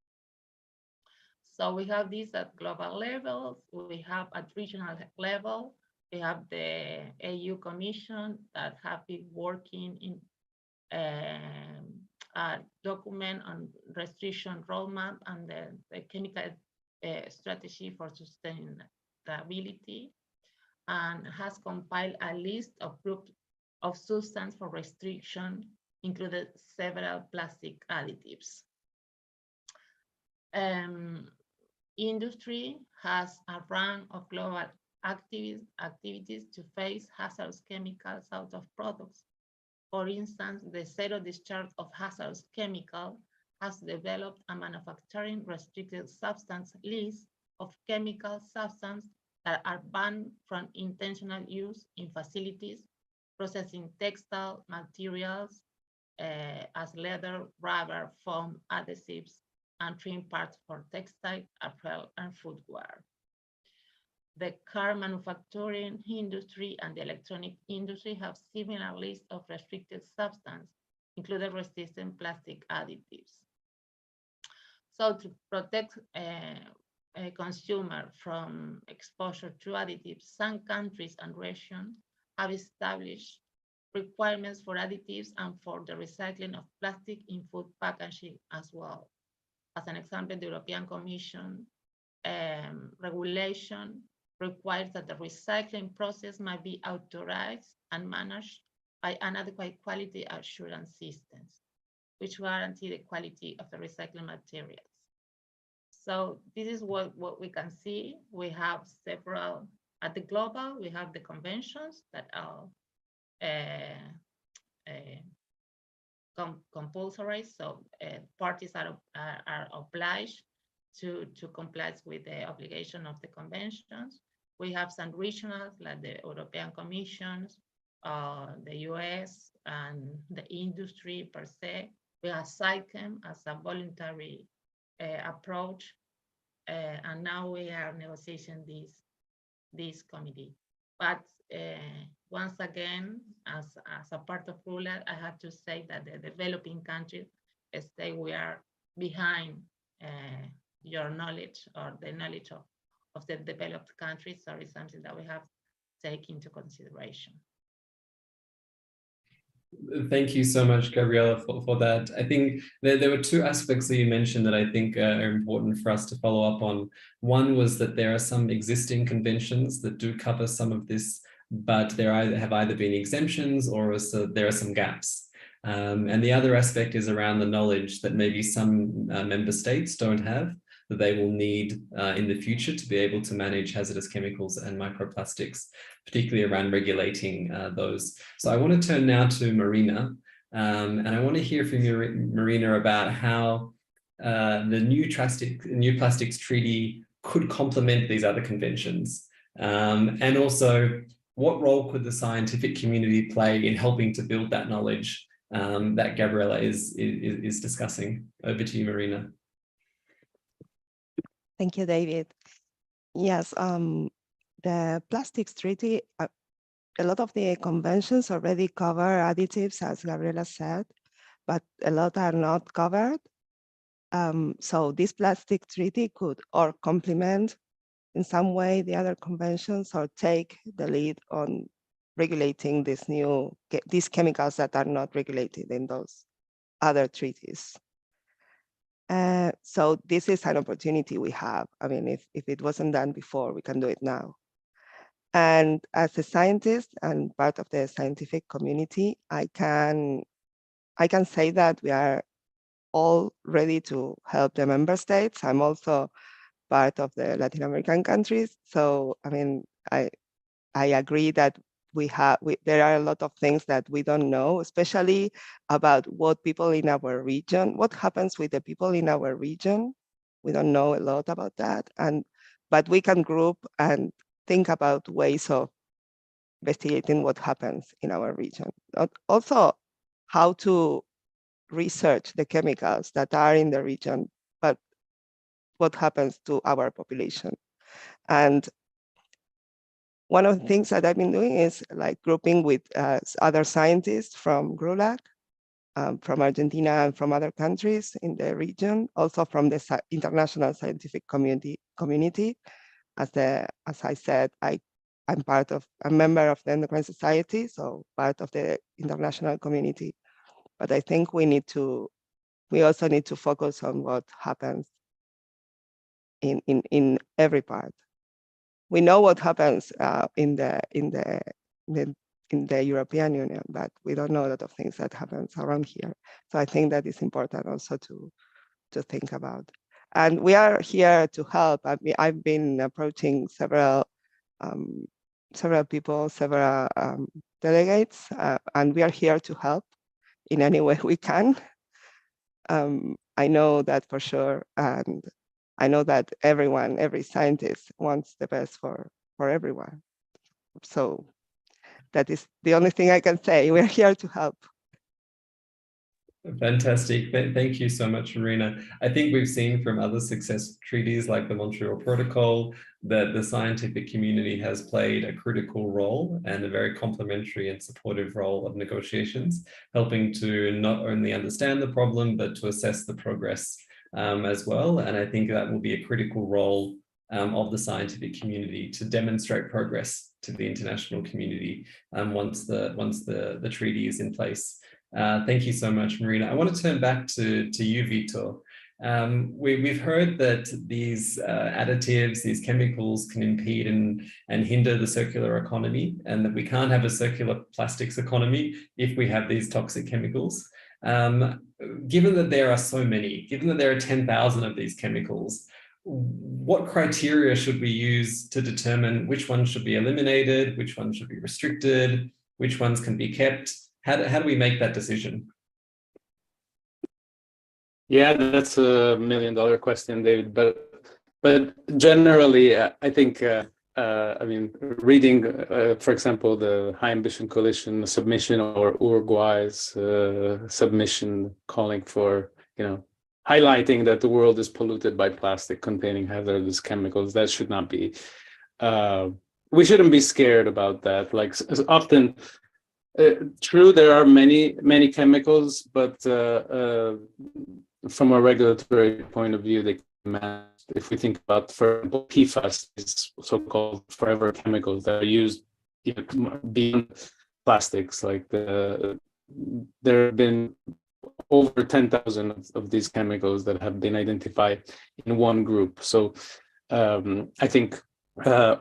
So we have this at global levels. We have at regional level. We have the EU Commission that have been working in a document on restriction roadmap and the chemical strategy for sustainability, and has compiled a list of groups of substances for restriction, included several plastic additives. Industry has a range of global activities to face hazardous chemicals out of products. For instance, the Zero Discharge of Hazardous Chemical has developed a manufacturing restricted substance list of chemical substances that are banned from intentional use in facilities processing textile materials as leather, rubber, foam, adhesives, and trim parts for textile, apparel, and footwear. The car manufacturing industry and the electronic industry have similar lists of restricted substances, including resistant plastic additives. So to protect a consumer from exposure to additives, some countries and regions have established requirements for additives and for the recycling of plastic in food packaging as well. As an example, the European Commission regulation requires that the recycling process might be authorized and managed by an adequate quality assurance systems, which guarantee the quality of the recycling materials. So this is what we can see. We have several, at the global, we have the conventions that are compulsory, so parties are obliged to comply with the obligation of the conventions. We have some regionals like the European Commissions, the US, and the industry per se. We have SICEM as a voluntary approach, and now we are negotiating this committee. But once again, as a part of RULAC, I have to say that the developing countries say we are behind your knowledge or the knowledge of the developed countries. So it's something that we have to take into consideration. Thank you so much, Gabriela, for that. I think there were two aspects that you mentioned that I think are important for us to follow up on. One was that there are some existing conventions that do cover some of this, but there have either been exemptions or there are some gaps. And the other aspect is around the knowledge that maybe some member states don't have, that they will need in the future to be able to manage hazardous chemicals and microplastics, particularly around regulating those. So I want to turn now to Marina, and I want to hear from you, Marina, about how the new plastics treaty could complement these other conventions, and also what role could the scientific community play in helping to build that knowledge that Gabriela is discussing. Over to you, Marina. Thank you, David. Yes, the plastics treaty, a lot of the conventions already cover additives, as Gabriela said, but a lot are not covered. So this plastic treaty could or complement in some way the other conventions or take the lead on regulating these chemicals that are not regulated in those other treaties. So this is an opportunity we have. I mean, if it wasn't done before, we can do it now. And as a scientist and part of the scientific community, I can say that we are all ready to help the member states. I'm also part of the Latin American countries. So, I mean, I agree that there are a lot of things that we don't know, especially about what people in our region, what happens with the people in our region. We don't know a lot about that. But we can group and think about ways of investigating what happens in our region. Also, how to research the chemicals that are in the region, but what happens to our population. And one of the things that I've been doing is like grouping with other scientists from RULAC, from Argentina and from other countries in the region, also from the international scientific community. As I said, I'm a member of the Endocrine Society, so part of the international community. But I think we also need to focus on what happens in every part. We know what happens in the European Union, but we don't know a lot of things that happens around here. So I think that is important also to think about. And we are here to help. I've been approaching several people, several delegates, and we are here to help in any way we can. I know that for sure, and I know that every scientist wants the best for everyone. So that is the only thing I can say. We're here to help. Fantastic. Thank you so much, Marina. I think we've seen from other success treaties like the Montreal Protocol that the scientific community has played a critical role and a very complementary and supportive role of negotiations, helping to not only understand the problem, but to assess the progress as well. And I think that will be a critical role of the scientific community to demonstrate progress to the international community once the treaty is in place. Thank you so much, Marina. I want to turn back to you, Vitor. We've heard that these additives, these chemicals can impede and hinder the circular economy, and that we can't have a circular plastics economy if we have these toxic chemicals. Given that there are so many, given that there are 10,000 of these chemicals, what criteria should we use to determine which ones should be eliminated, which ones should be restricted, which ones can be kept? How do we make that decision? Yeah, that's $1 million question, David. But generally, I think, I mean, reading, for example, the High Ambition Coalition submission or Uruguay's submission calling for, highlighting that the world is polluted by plastic containing hazardous chemicals, that should not be we shouldn't be scared about that. Like often, true, there are many chemicals, but from a regulatory point of view, they can manage. If we think about, for example, PFAS, is so-called forever chemicals that are used beyond plastics. Like there have been over 10,000 of these chemicals that have been identified in one group. So I think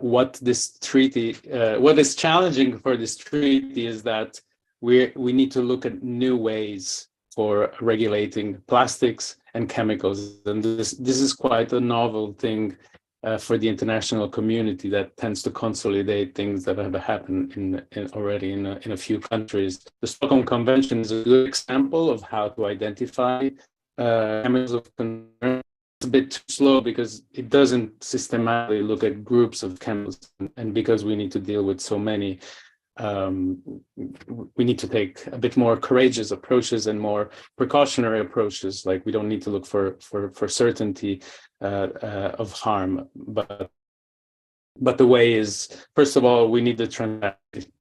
what is challenging for this treaty is that we need to look at new ways for regulating plastics and chemicals, and this is quite a novel thing for the international community that tends to consolidate things that have happened already in a few countries. The Stockholm Convention is a good example of how to identify chemicals of concern. It's a bit too slow because it doesn't systematically look at groups of chemicals, and because we need to deal with so many, we need to take a bit more courageous approaches and more precautionary approaches. Like we don't need to look for certainty of harm, but the way is, first of all, we need the transparency,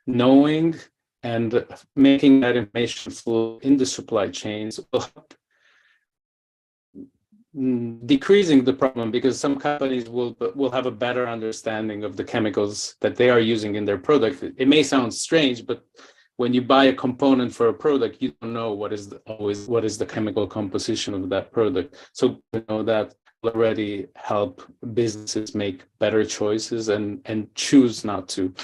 knowing and making that information flow in the supply chains will help decreasing the problem, because some companies will have a better understanding of the chemicals that they are using in their product. It may sound strange, but when you buy a component for a product, you don't know what is the chemical composition of that product. So you know that will already help businesses make better choices and choose not to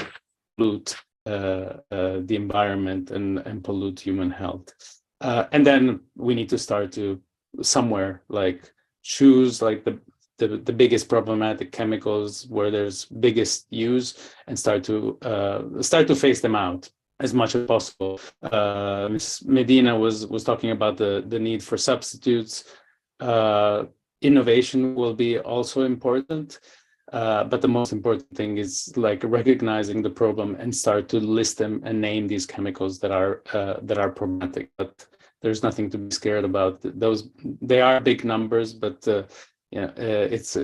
pollute the environment and pollute human health. And then we need to start to somewhere like choose like the biggest problematic chemicals where there's biggest use and start to phase them out as much as possible. Ms. Medina was talking about the need for substitutes. Innovation will be also important, but the most important thing is like recognizing the problem and start to list them and name these chemicals that are problematic. But there's nothing to be scared about. They are big numbers, but it's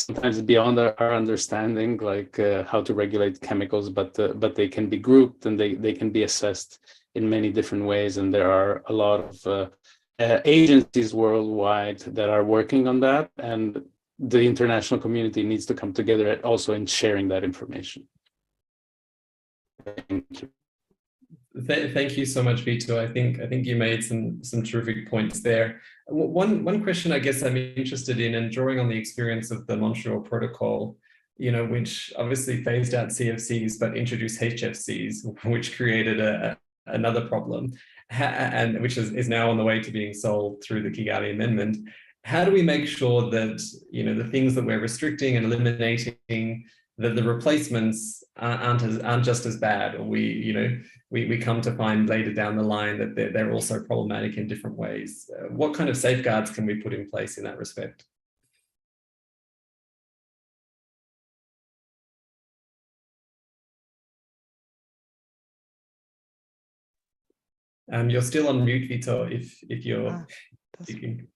sometimes beyond our understanding, like how to regulate chemicals. But they can be grouped and they can be assessed in many different ways. And there are a lot of agencies worldwide that are working on that, and the international community needs to come together also in sharing that information. Thank you. Thank you so much, Vito. I think you made some terrific points there. One question I guess I'm interested in, and drawing on the experience of the Montreal Protocol, which obviously phased out CFCs but introduced HFCs, which created another problem, and which is now on the way to being solved through the Kigali Amendment. How do we make sure that the things that we're restricting and eliminating, that the replacements aren't just as bad, or we come to find later down the line that they're also problematic in different ways? What kind of safeguards can we put in place in that respect? You're still on mute, Vito, if you're speaking.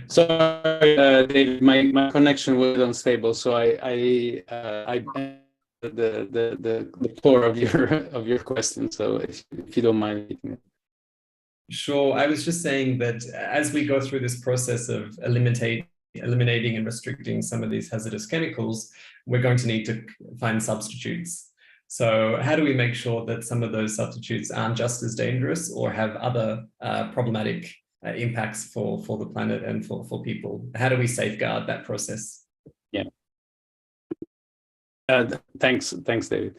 Sorry, David, my connection was unstable, so I the core of your question. So if you don't mind. Sure. I was just saying that as we go through this process of eliminating and restricting some of these hazardous chemicals, we're going to need to find substitutes. So how do we make sure that some of those substitutes aren't just as dangerous or have other problematic impacts for the planet and for people? How do we safeguard that process? Yeah. Thanks, David.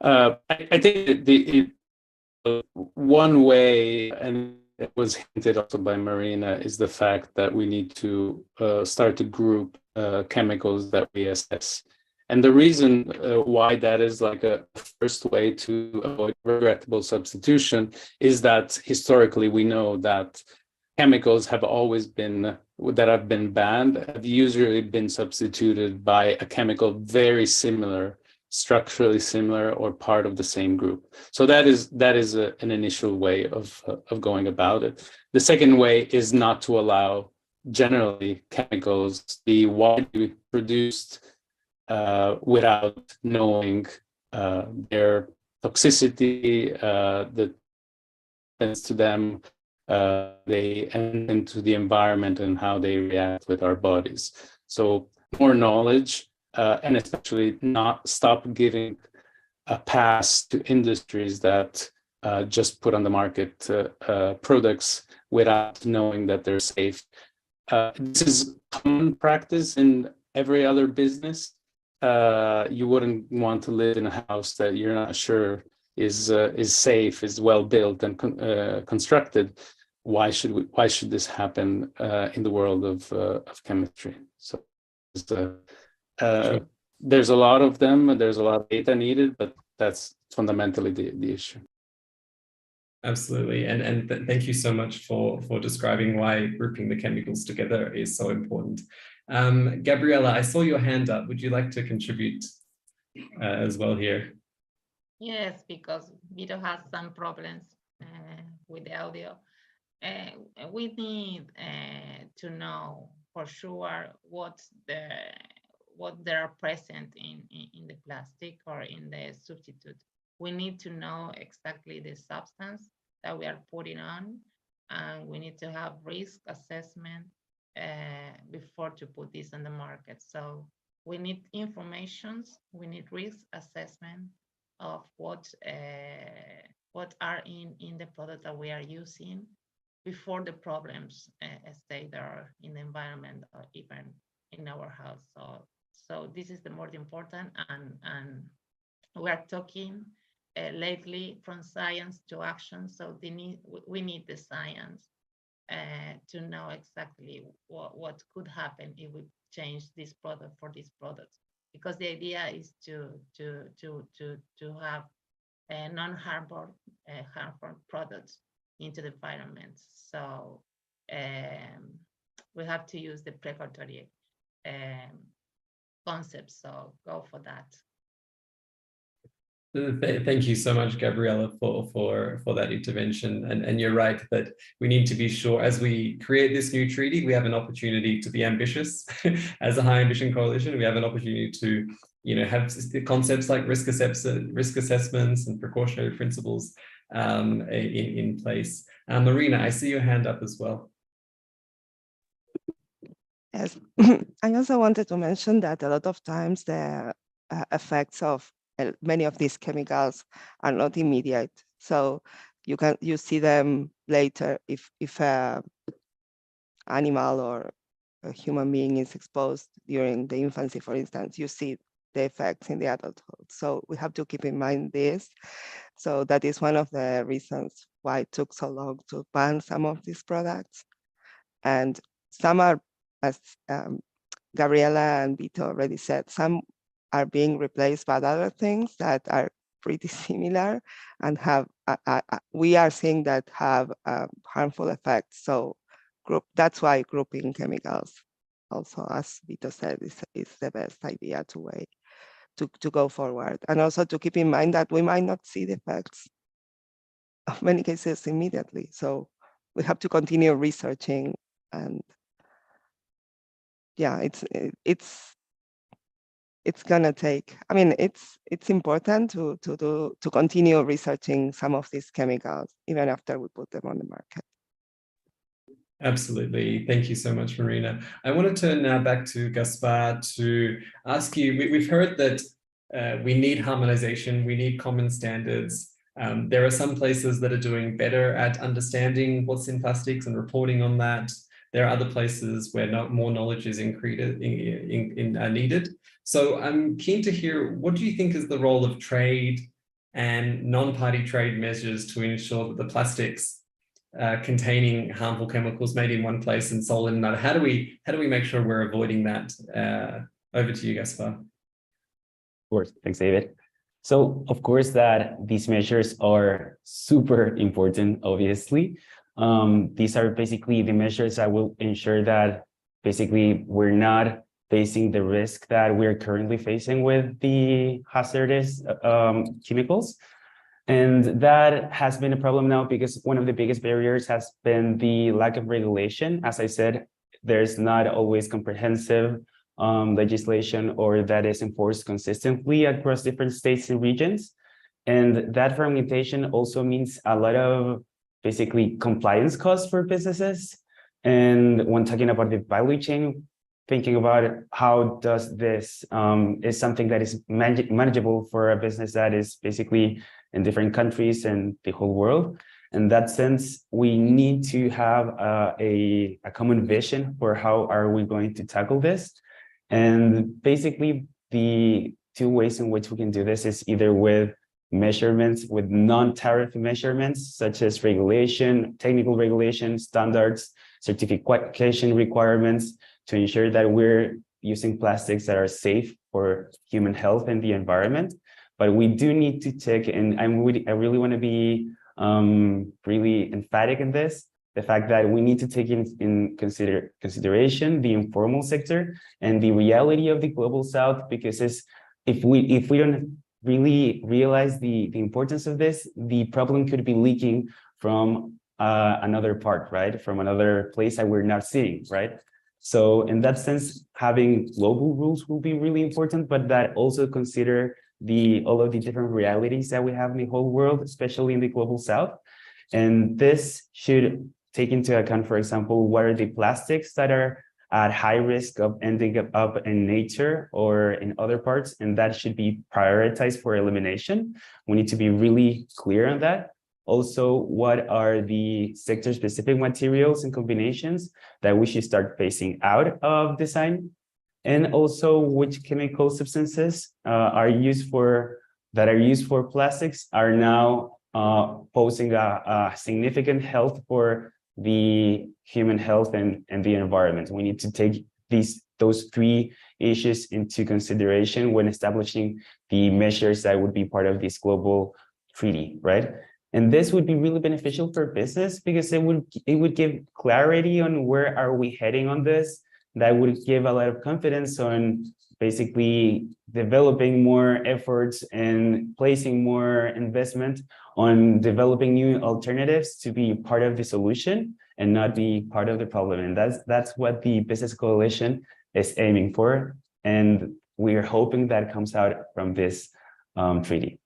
I think one way, and it was hinted also by Marina, is the fact that we need to start to group chemicals that we assess. And the reason why that is like a first way to avoid regrettable substitution is that historically we know that chemicals have always been, that have been banned, have usually been substituted by a chemical very similar, structurally similar, or part of the same group. So that is an initial way of going about it. The second way is not to allow generally chemicals to be widely produced without knowing their toxicity that happens to them. They enter into the environment and how they react with our bodies. So more knowledge, and especially not stop giving a pass to industries that just put on the market products without knowing that they're safe. This is common practice in every other business. You wouldn't want to live in a house that you're not sure is safe, is well built and constructed. Why should this happen in the world of chemistry? So Sure. there's a lot of them, and there's a lot of data needed, but that's fundamentally the issue. Absolutely, and thank you so much for describing why grouping the chemicals together is so important. Gabriela, I saw your hand up. Would you like to contribute as well here? Yes, because Vito has some problems with the audio. We need to know for sure what they are present in the plastic or in the substitute. We need to know exactly the substance that we are putting on, and we need to have risk assessment before to put this on the market. So we need information, we need risk assessment of what are in the product that we are using before the problems stay there in the environment or even in our house. So this is the most important, and we are talking lately from science to action. So we need the science to know exactly what could happen if we change this product for this product, because the idea is to have non-harmful products into the environment. So we have to use the precautionary concept. So go for that. Thank you so much, Gabriela, for that intervention. And you're right that we need to be sure, as we create this new treaty, we have an opportunity to be ambitious. As a high ambition coalition, we have an opportunity to, have concepts like risk assessments and precautionary principles in place. Marina, I see your hand up as well. Yes, I also wanted to mention that a lot of times the effects of many of these chemicals are not immediate. So you see them later if an animal or a human being is exposed during the infancy, for instance, you see the effects in the adulthood. So we have to keep in mind this. So that is one of the reasons why it took so long to ban some of these products. And some are, as Gabriela and Vito already said, some are being replaced by other things that are pretty similar and have, we are seeing that have harmful effects. So that's why grouping chemicals also, as Vito said, is the best idea to go forward. And also to keep in mind that we might not see the effects of many cases immediately. So we have to continue researching, and yeah, it's gonna take, I mean, it's important to continue researching some of these chemicals even after we put them on the market. Absolutely. Thank you so much, Marina. I want to turn now back to Gaspar to ask you, we've heard that we need harmonization, we need common standards. There are some places that are doing better at understanding what's in plastics and reporting on that. There are other places where more knowledge is needed. So I'm keen to hear, what do you think is the role of trade and non-party trade measures to ensure that the plastics containing harmful chemicals made in one place and sold in another? How do we make sure we're avoiding that? Over to you, Gaspar. Of course, thanks, David. So of course that these measures are super important, obviously. These are basically the measures that will ensure that basically we're not facing the risk that we're currently facing with the hazardous chemicals. And that has been a problem now because one of the biggest barriers has been the lack of regulation. As I said, there's not always comprehensive legislation or that is enforced consistently across different states and regions. And that fragmentation also means a lot of basically compliance costs for businesses. And when talking about the value chain, thinking about how does this is something that is manageable for a business that is basically in different countries and the whole world. In that sense, we need to have a common vision for how are we going to tackle this. And basically, the two ways in which we can do this is either with measurements, with non-tariff measurements, such as regulation, technical regulation, standards, certification requirements, to ensure that we're using plastics that are safe for human health and the environment. But we do need to take, and I really want to be really emphatic in this, the fact that we need to take in consideration the informal sector and the reality of the global south, because if we don't really realize the importance of this, the problem could be leaking from another part, right? From another place that we're not seeing, right? So in that sense, having global rules will be really important, but that also consider all of the different realities that we have in the whole world, especially in the global south. And this should take into account, for example, what are the plastics that are at high risk of ending up in nature or in other parts, and that should be prioritized for elimination. We need to be really clear on that. Also, what are the sector-specific materials and combinations that we should start phasing out of design? And also, which chemical substances are used for plastics are now posing a significant health for the human health and the environment. We need to take those three issues into consideration when establishing the measures that would be part of this global treaty, right? And this would be really beneficial for business because it would give clarity on where are we heading on this. That would give a lot of confidence on basically developing more efforts and placing more investment on developing new alternatives to be part of the solution and not be part of the problem. And that's what the Business Coalition is aiming for. And we are hoping that comes out from this treaty.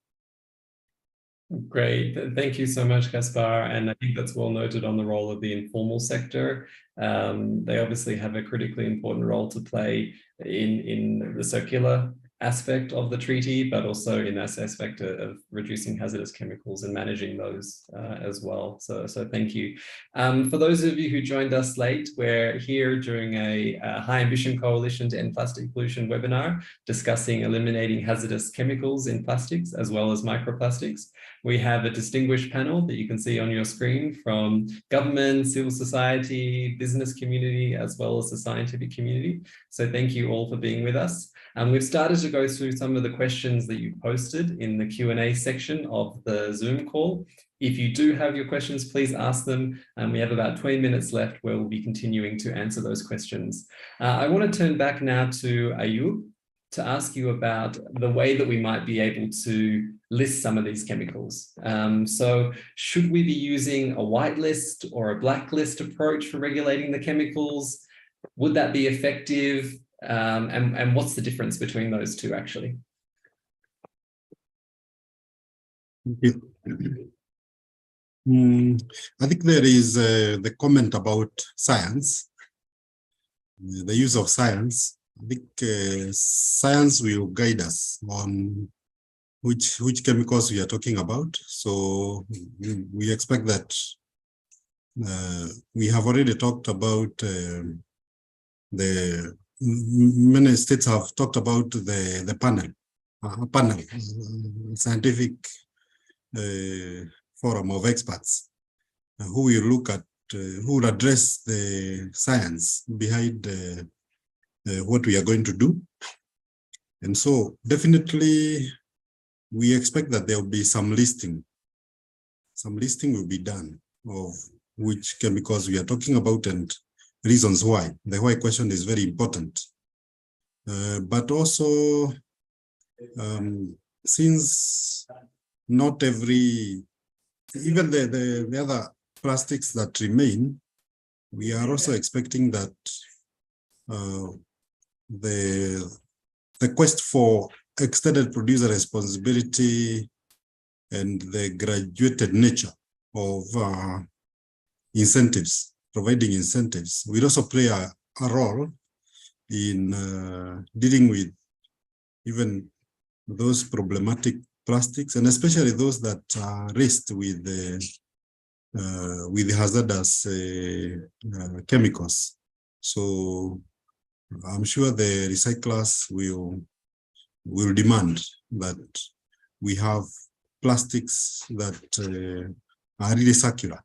Great. Thank you so much, Gaspar. And I think that's well noted on the role of the informal sector. They obviously have a critically important role to play in the circular aspect of the treaty, but also in that aspect of reducing hazardous chemicals and managing those as well. So thank you. For those of you who joined us late, we're here during a High Ambition Coalition to End Plastic Pollution webinar discussing eliminating hazardous chemicals in plastics as well as microplastics. We have a distinguished panel that you can see on your screen from government, civil society, business community, as well as the scientific community. So thank you all for being with us. We've started to go through some of the questions that you posted in the Q&A section of the Zoom call. If you do have your questions, please ask them. We have about 20 minutes left where we'll be continuing to answer those questions. I want to turn back now to Ayub to ask you about the way that we might be able to list some of these chemicals. So should we be using a whitelist or a blacklist approach for regulating the chemicals? Would that be effective? And what's the difference between those two, actually? I think there is the comment about science, the use of science. I think science will guide us on which chemicals we are talking about. So we expect that we have already talked about many states have talked about the panel, scientific forum of experts who will look at, who will address the science behind what we are going to do. And so definitely we expect that there will be some listing. Some listing will be done of which chemicals we are talking about and reasons why. The why question is very important. But also, since not every, even the other plastics that remain, we are also expecting that the quest for extended producer responsibility and the graduated nature of incentives, providing incentives, will also play a role in dealing with even those problematic plastics, and especially those that are raised with hazardous chemicals. So I'm sure the recyclers will demand that we have plastics that are really circular.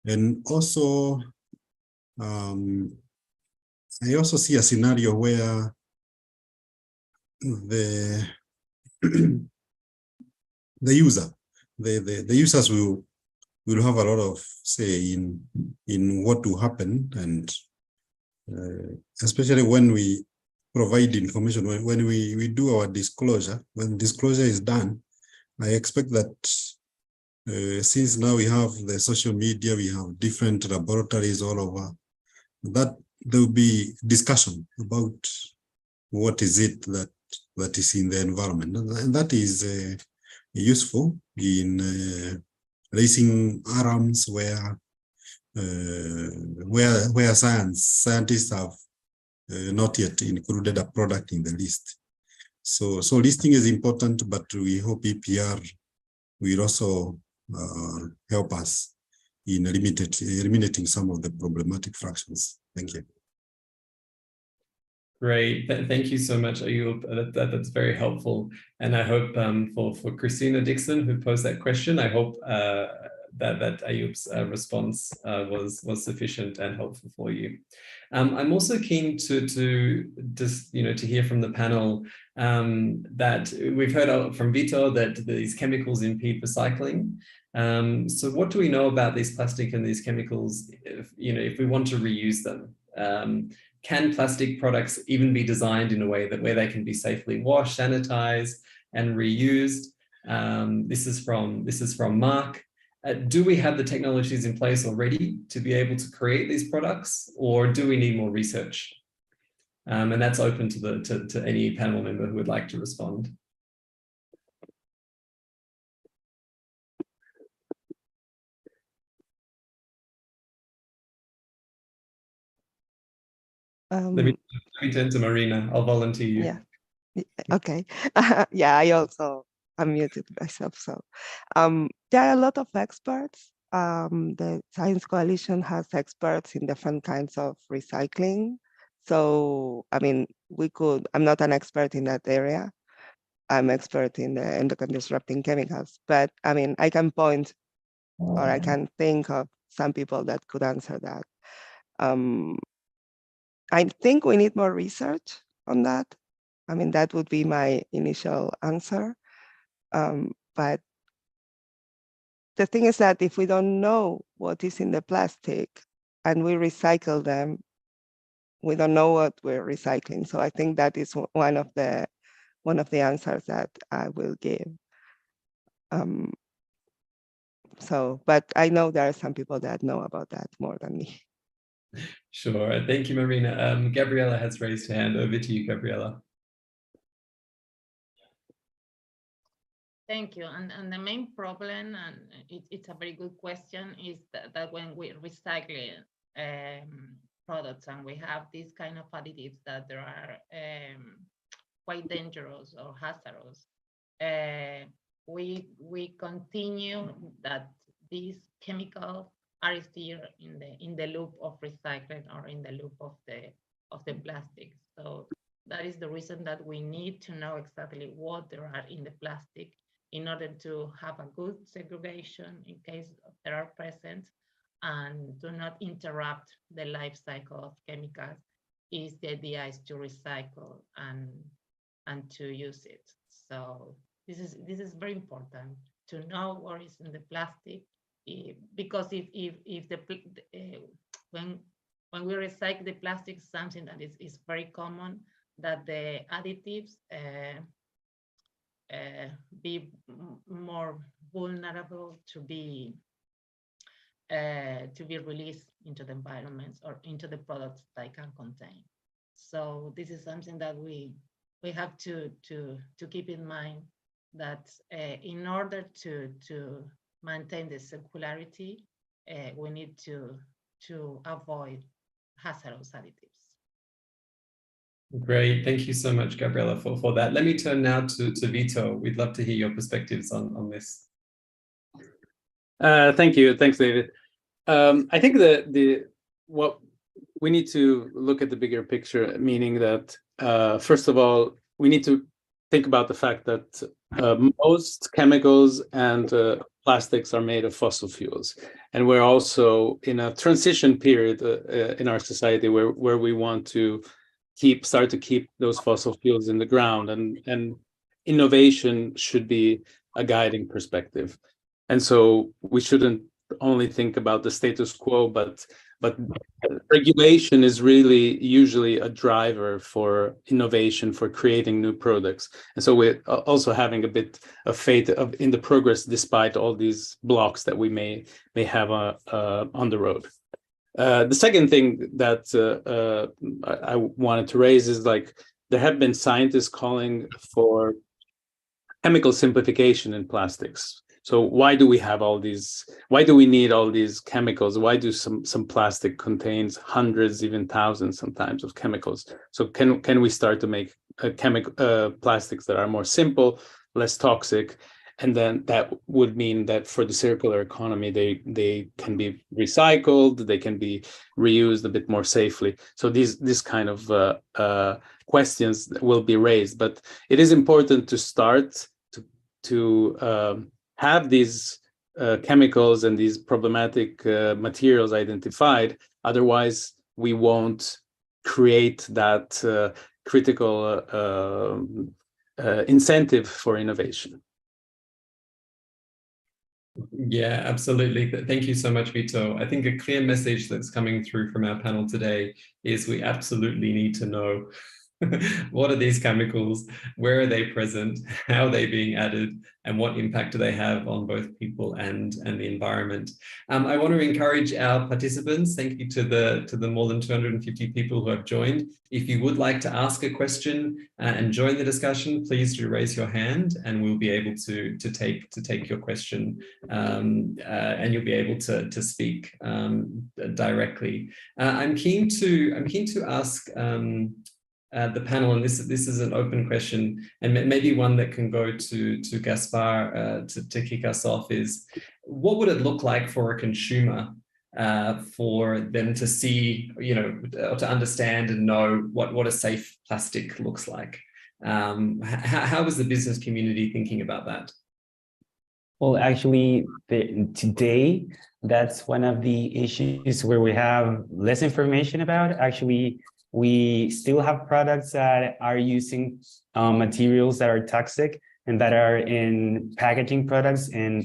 And also, I also see a scenario where the users will have a lot of say in what will happen, and especially when we provide information, when we do our disclosure, when disclosure is done, I expect that since now we have the social media, we have different laboratories all over, that there will be discussion about what is it that is in the environment, and that is useful in raising alarms where scientists have not yet included a product in the list. So listing is important, but we hope EPR will also help us in eliminating some of the problematic fractions. Thank you. Great. Thank you so much, Ayub. That's very helpful. And I hope for Christina Dixon, who posed that question, I hope that Ayub's response was sufficient and helpful for you. I'm also keen to just to hear from the panel that we've heard from Vito that these chemicals impede recycling. So what do we know about these plastic and these chemicals if we want to reuse them? Can plastic products even be designed in a way where they can be safely washed, sanitized, and reused? This is from Mark. Do we have the technologies in place already to be able to create these products, or do we need more research? And that's open to any panel member who would like to respond. Let me turn to Marina. I'll volunteer you. Yeah. Okay. Yeah, I also unmuted myself. So there are a lot of experts. The Science Coalition has experts in different kinds of recycling. So, I mean, I'm not an expert in that area. I'm expert in the endocrine disrupting chemicals, but I mean, I can point or I can think of some people that could answer that. I think we need more research on that. I mean, that would be my initial answer. But the thing is that if we don't know what is in the plastic and we recycle them, we don't know what we're recycling. So I think that is one of the answers that I will give. But I know there are some people that know about that more than me. Sure. Thank you, Marina. Gabriella has raised her hand. Over to you, Gabriella. Thank you. And the main problem, and it's a very good question, is that when we recycle products and we have these kind of additives that there are quite dangerous or hazardous, we continue that these chemicals are still in the loop of recycling or in the loop of the plastic. So that is the reason that we need to know exactly what there are in the plastic in order to have a good segregation in case there are present, and do not interrupt the life cycle of chemicals. The idea is to recycle and to use it. So this is very important to know what is in the plastic, because when we recycle the plastic, something that is very common, that the additives be more vulnerable to be released into the environments or into the products they can contain. So this is something that we have to keep in mind, that in order to maintain the circularity, we need to avoid hazardous additives. Great, thank you so much, Gabriela, for that. Let me turn now to Vito. We'd love to hear your perspectives on this. Thank you, thanks, David. I think what we need to look at the bigger picture, meaning that first of all, we need to think about the fact that most chemicals and plastics are made of fossil fuels, and we're also in a transition period in our society where we want to start to keep those fossil fuels in the ground, and innovation should be a guiding perspective. And so we shouldn't only think about the status quo, but regulation is really usually a driver for innovation, for creating new products. And so we're also having a bit of faith in the progress, despite all these blocks that we may have on the road. The second thing that I wanted to raise is, like, there have been scientists calling for chemical simplification in plastics. So why do we have all these? Why do we need all these chemicals? Why do some plastic contains hundreds, even thousands sometimes of chemicals? So can we start to make plastics that are more simple, less toxic? And then that would mean that for the circular economy, they can be recycled, they can be reused a bit more safely. So these kind of questions will be raised, but it is important to start to have these chemicals and these problematic materials identified. Otherwise, we won't create that critical incentive for innovation. Yeah, absolutely. Thank you so much, Vito. I think a clear message that's coming through from our panel today is we absolutely need to know what are these chemicals, where are they present, how are they being added, and what impact do they have on both people and the environment. I want to encourage our participants, thank you to the more than 250 people who have joined. If you would like to ask a question and join the discussion, please do raise your hand and we'll be able to take your question, and you'll be able to speak directly. I'm keen to ask the panel, and this is an open question, and maybe one that can go to Gaspar to kick us off, is what would it look like for a consumer for them to see, or to understand and know what a safe plastic looks like? How is the business community thinking about that? Well, actually, today, that's one of the issues where we have less information about. Actually, we still have products that are using materials that are toxic and that are in packaging products and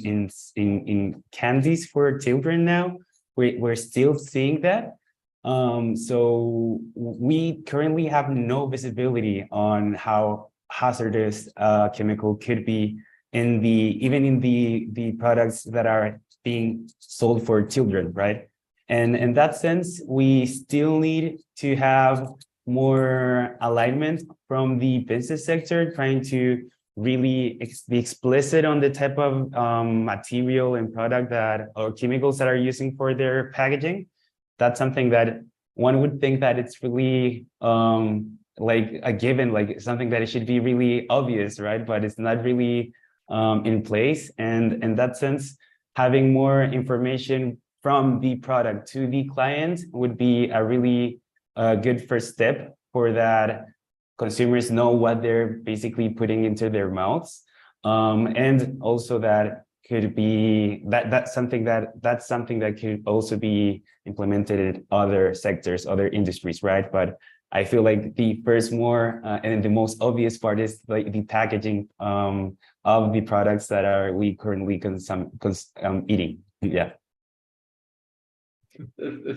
in candies for children now. We're still seeing that. So we currently have no visibility on how hazardous chemical could be even in the products that are being sold for children, right? And in that sense, we still need to have more alignment from the business sector, trying to really be explicit on the type of material and product or chemicals that are using for their packaging. That's something that one would think that it's really like a given, like something that it should be really obvious, right? But it's not really in place. And in that sense, having more information from the product to the client would be a really good first step, for that consumers know what they're basically putting into their mouths. And also that could be that's something that could also be implemented in other sectors, other industries, right? But I feel like the first and the most obvious part is like the packaging of the products that we currently eating. Yeah.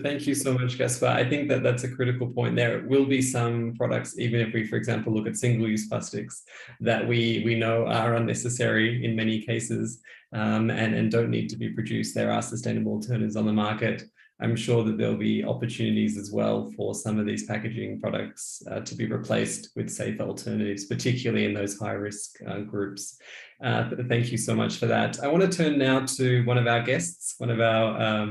Thank you so much, Gaspar. I think that's a critical point. There will be some products, even if we, for example, look at single-use plastics, that we know are unnecessary in many cases, and don't need to be produced. There are sustainable alternatives on the market. I'm sure that there'll be opportunities as well for some of these packaging products to be replaced with safer alternatives, particularly in those high-risk groups. Thank you so much for that. I want to turn now to one of our guests, one of our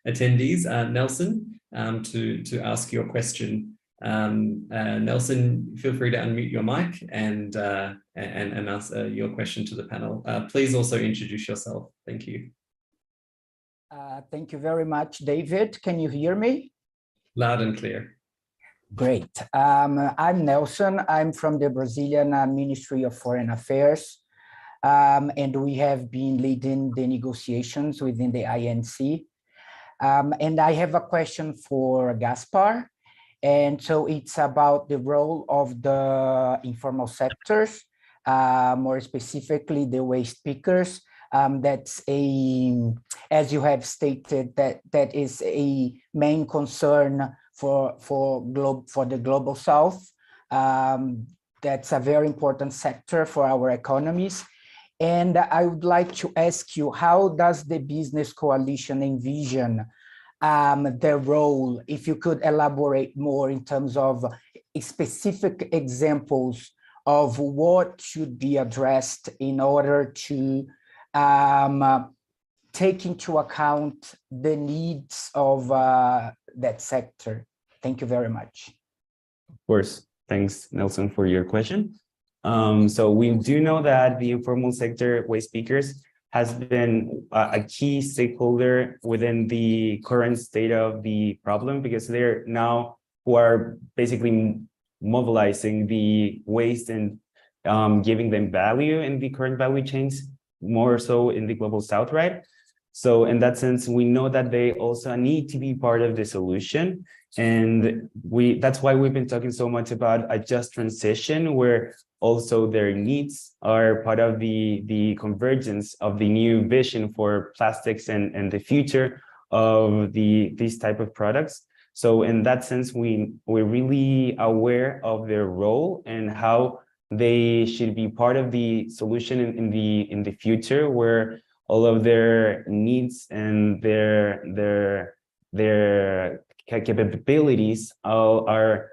attendees, Nelson, to ask your question. Nelson, feel free to unmute your mic and ask your question to the panel. Please also introduce yourself. Thank you. Thank you very much, David. Can you hear me? Loud and clear. Great. I'm Nelson. I'm from the Brazilian Ministry of Foreign Affairs. And we have been leading the negotiations within the INC. And I have a question for Gaspar. And so it's about the role of the informal sectors, more specifically the waste pickers. That's as you have stated, that is a main concern for the global South. That's a very important sector for our economies. And I would like to ask you, how does the Business Coalition envision their role? If you could elaborate more in terms of specific examples of what should be addressed in order to take into account the needs of that sector. Thank you very much. Of course. Thanks, Nelson, for your question. So we do know that the informal sector waste pickers has been a key stakeholder within the current state of the problem, because they're now who are basically mobilizing the waste and giving them value in the current value chains, more so in the global South, right? So in that sense, we know that they also need to be part of the solution. And that's why we've been talking so much about a just transition, where also their needs are part of the convergence of the new vision for plastics and the future of these type of products. So in that sense, we're really aware of their role and how they should be part of the solution in the future, where all of their needs and their capabilities are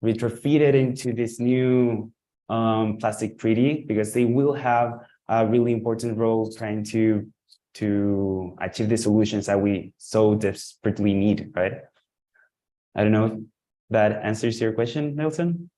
retrofitted into this new plastic treaty, because they will have a really important role trying to achieve the solutions that we so desperately need, right? I don't know if that answers your question, Nelson.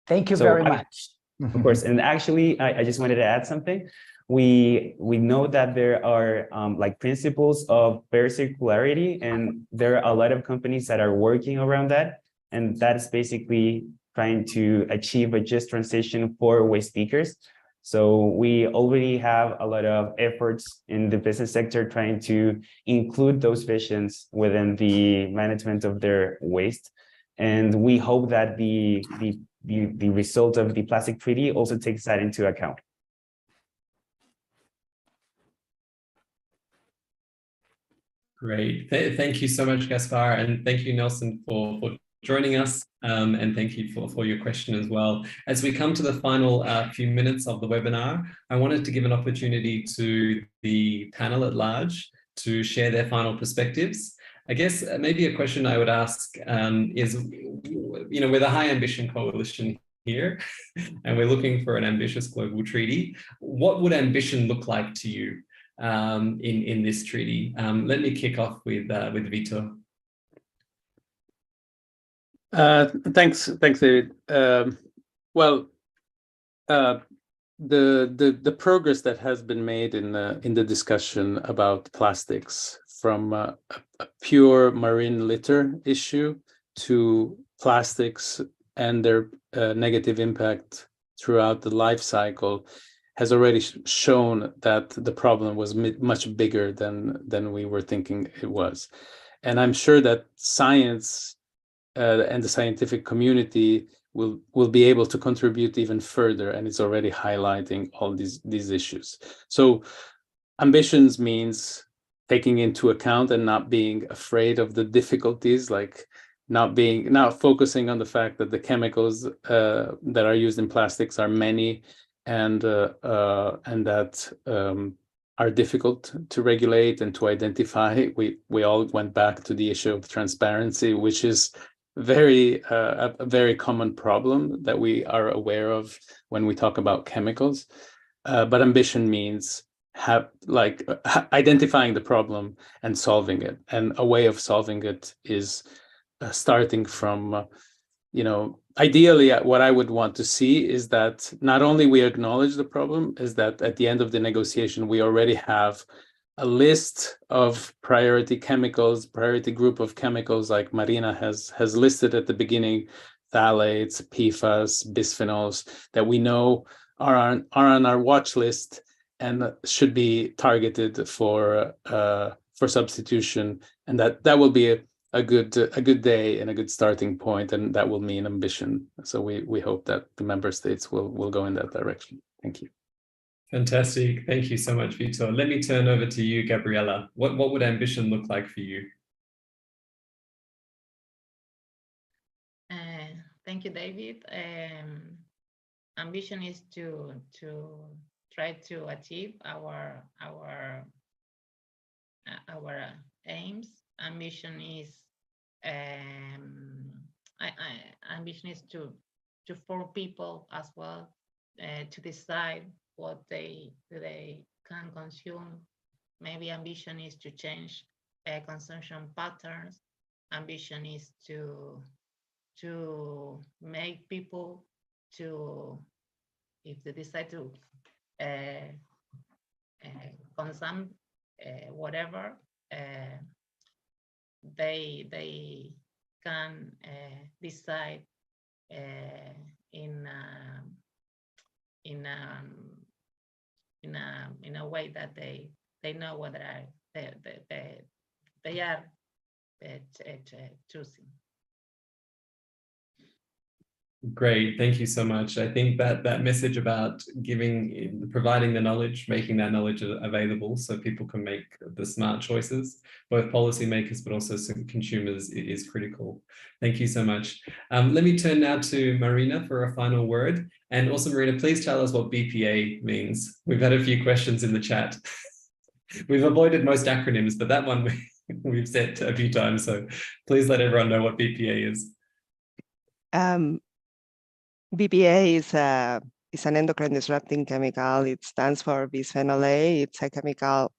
Thank you very much. Of course, and actually, I just wanted to add something. We know that there are like principles of fair circularity, and there are a lot of companies that are working around that, and that is basically trying to achieve a just transition for waste pickers. So we already have a lot of efforts in the business sector trying to include those visions within the management of their waste, and we hope that the result of the plastic treaty also takes that into account. Great. Thank you so much, Gaspar, and thank you, Nelson, for joining us, and thank you for your question as well. As we come to the final few minutes of the webinar, I wanted to give an opportunity to the panel at large to share their final perspectives. I guess maybe a question I would ask is, you know, with a high ambition coalition here, and we're looking for an ambitious global treaty, what would ambition look like to you in this treaty? Let me kick off with Vito. Thanks, David. Well, the progress that has been made in the discussion about plastics, from a pure marine litter issue to plastics and their negative impact throughout the life cycle, has already shown that the problem was much bigger than we were thinking it was. And I'm sure that science and the scientific community will be able to contribute even further, and it's already highlighting all these issues. So ambitions means taking into account and not being afraid of the difficulties, like not focusing on the fact that the chemicals that are used in plastics are many, and that are difficult to regulate and to identify. We all went back to the issue of transparency, which is a very common problem that we are aware of when we talk about chemicals. But ambition means identifying the problem and solving it. And a way of solving it is starting from, ideally what I would want to see is that not only we acknowledge the problem, is that at the end of the negotiation, we already have a list of priority chemicals, priority group of chemicals like Marina has listed at the beginning, phthalates, PFAS, bisphenols, that we know are on our watch list and should be targeted for substitution, and that will be a good day and a good starting point, and that will mean ambition. So we hope that the member states will go in that direction. Thank you. Fantastic. Thank you so much, Vitor. Let me turn over to you, Gabriela. What would ambition look like for you? Thank you, David. Ambition is to try to achieve our aims. Ambition is ambition is to form people as well, to decide what they can consume. Maybe ambition is to change consumption patterns. Ambition is to make people to, if they decide to consume whatever, they can decide in a way that they know what they are choosing. Great, thank you so much. I think that message about providing the knowledge, making that knowledge available so people can make the smart choices, both policymakers but also consumers, is critical. Thank you so much. Let me turn now to Marina for a final word. And also, Marina, please tell us what BPA means. We've had a few questions in the chat. We've avoided most acronyms, but that one we've said a few times. So please let everyone know what BPA is. BPA is an endocrine disrupting chemical. It stands for bisphenol A. It's a chemical.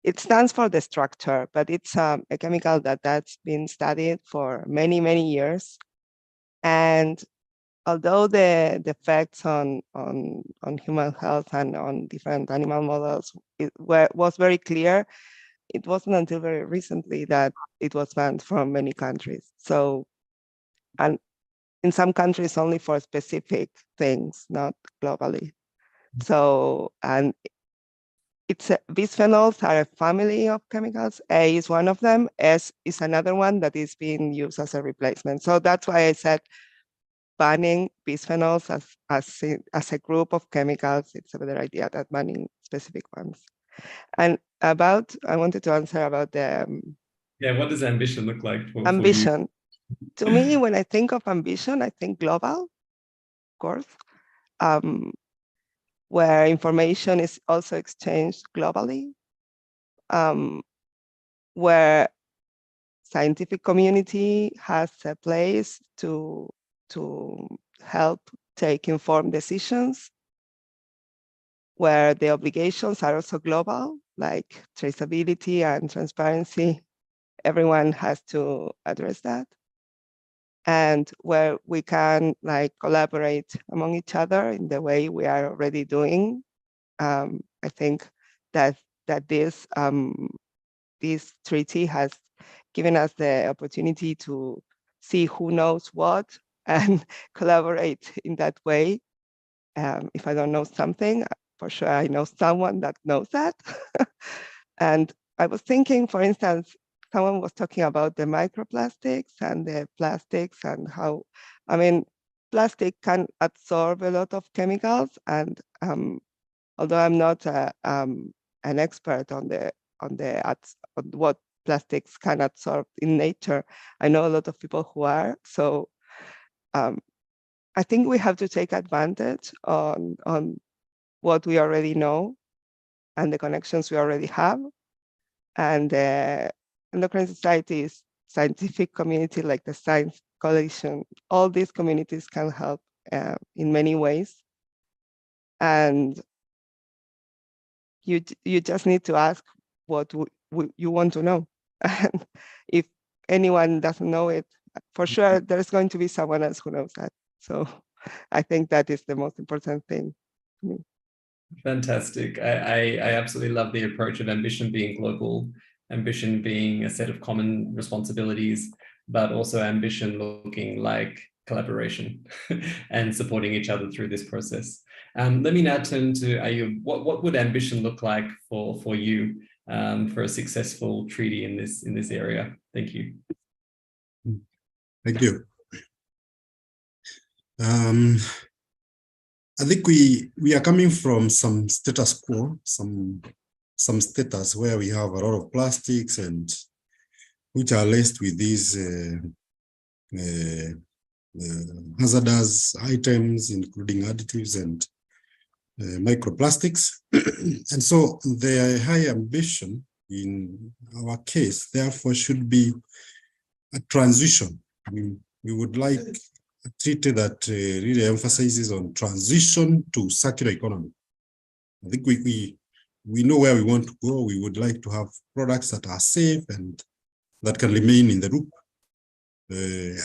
It stands for the structure, but it's a chemical that's been studied for many, many years. And although the effects on human health and on different animal models was very clear, it wasn't until very recently that it was banned from many countries. So, and in some countries only for specific things, not globally. So, and bisphenols are a family of chemicals. A is one of them. S is another one that is being used as a replacement. So that's why I said banning bisphenols as a group of chemicals, it's a better idea than banning specific ones. And I wanted to answer about the what does ambition look like for ambition? you? To me, when I think of ambition, I think global, of course, where information is also exchanged globally, where scientific community has a place to help take informed decisions, where the obligations are also global, like traceability and transparency. Everyone has to address that. And where we can collaborate among each other in the way we are already doing. I think that this treaty has given us the opportunity to see who knows what and collaborate in that way. If I don't know something, for sure I know someone that knows that. And I was thinking, for instance, someone was talking about the microplastics and the plastics and how, plastic can absorb a lot of chemicals. And although I'm not an expert on what plastics can absorb in nature, I know a lot of people who are. So I think we have to take advantage on what we already know and the connections we already have. And the endocrine societies, scientific community like the Science Coalition, all these communities can help in many ways. And you just need to ask what you want to know. And if anyone doesn't know it, for sure, there's going to be someone else who knows that. So I think that is the most important thing to me. Fantastic. I absolutely love the approach of ambition being global, ambition being a set of common responsibilities, but also ambition looking like collaboration and supporting each other through this process. Let me now turn to Ayub. What would ambition look like for you for a successful treaty in this area? Thank you. Thank you. I think we are coming from some status quo, some status where we have a lot of plastics and which are laced with these hazardous items, including additives and microplastics. And so the high ambition in our case, therefore, should be a transition. I mean, we would like a treaty that really emphasizes on transition to circular economy. I think we know where we want to go. We would like to have products that are safe and that can remain in the loop.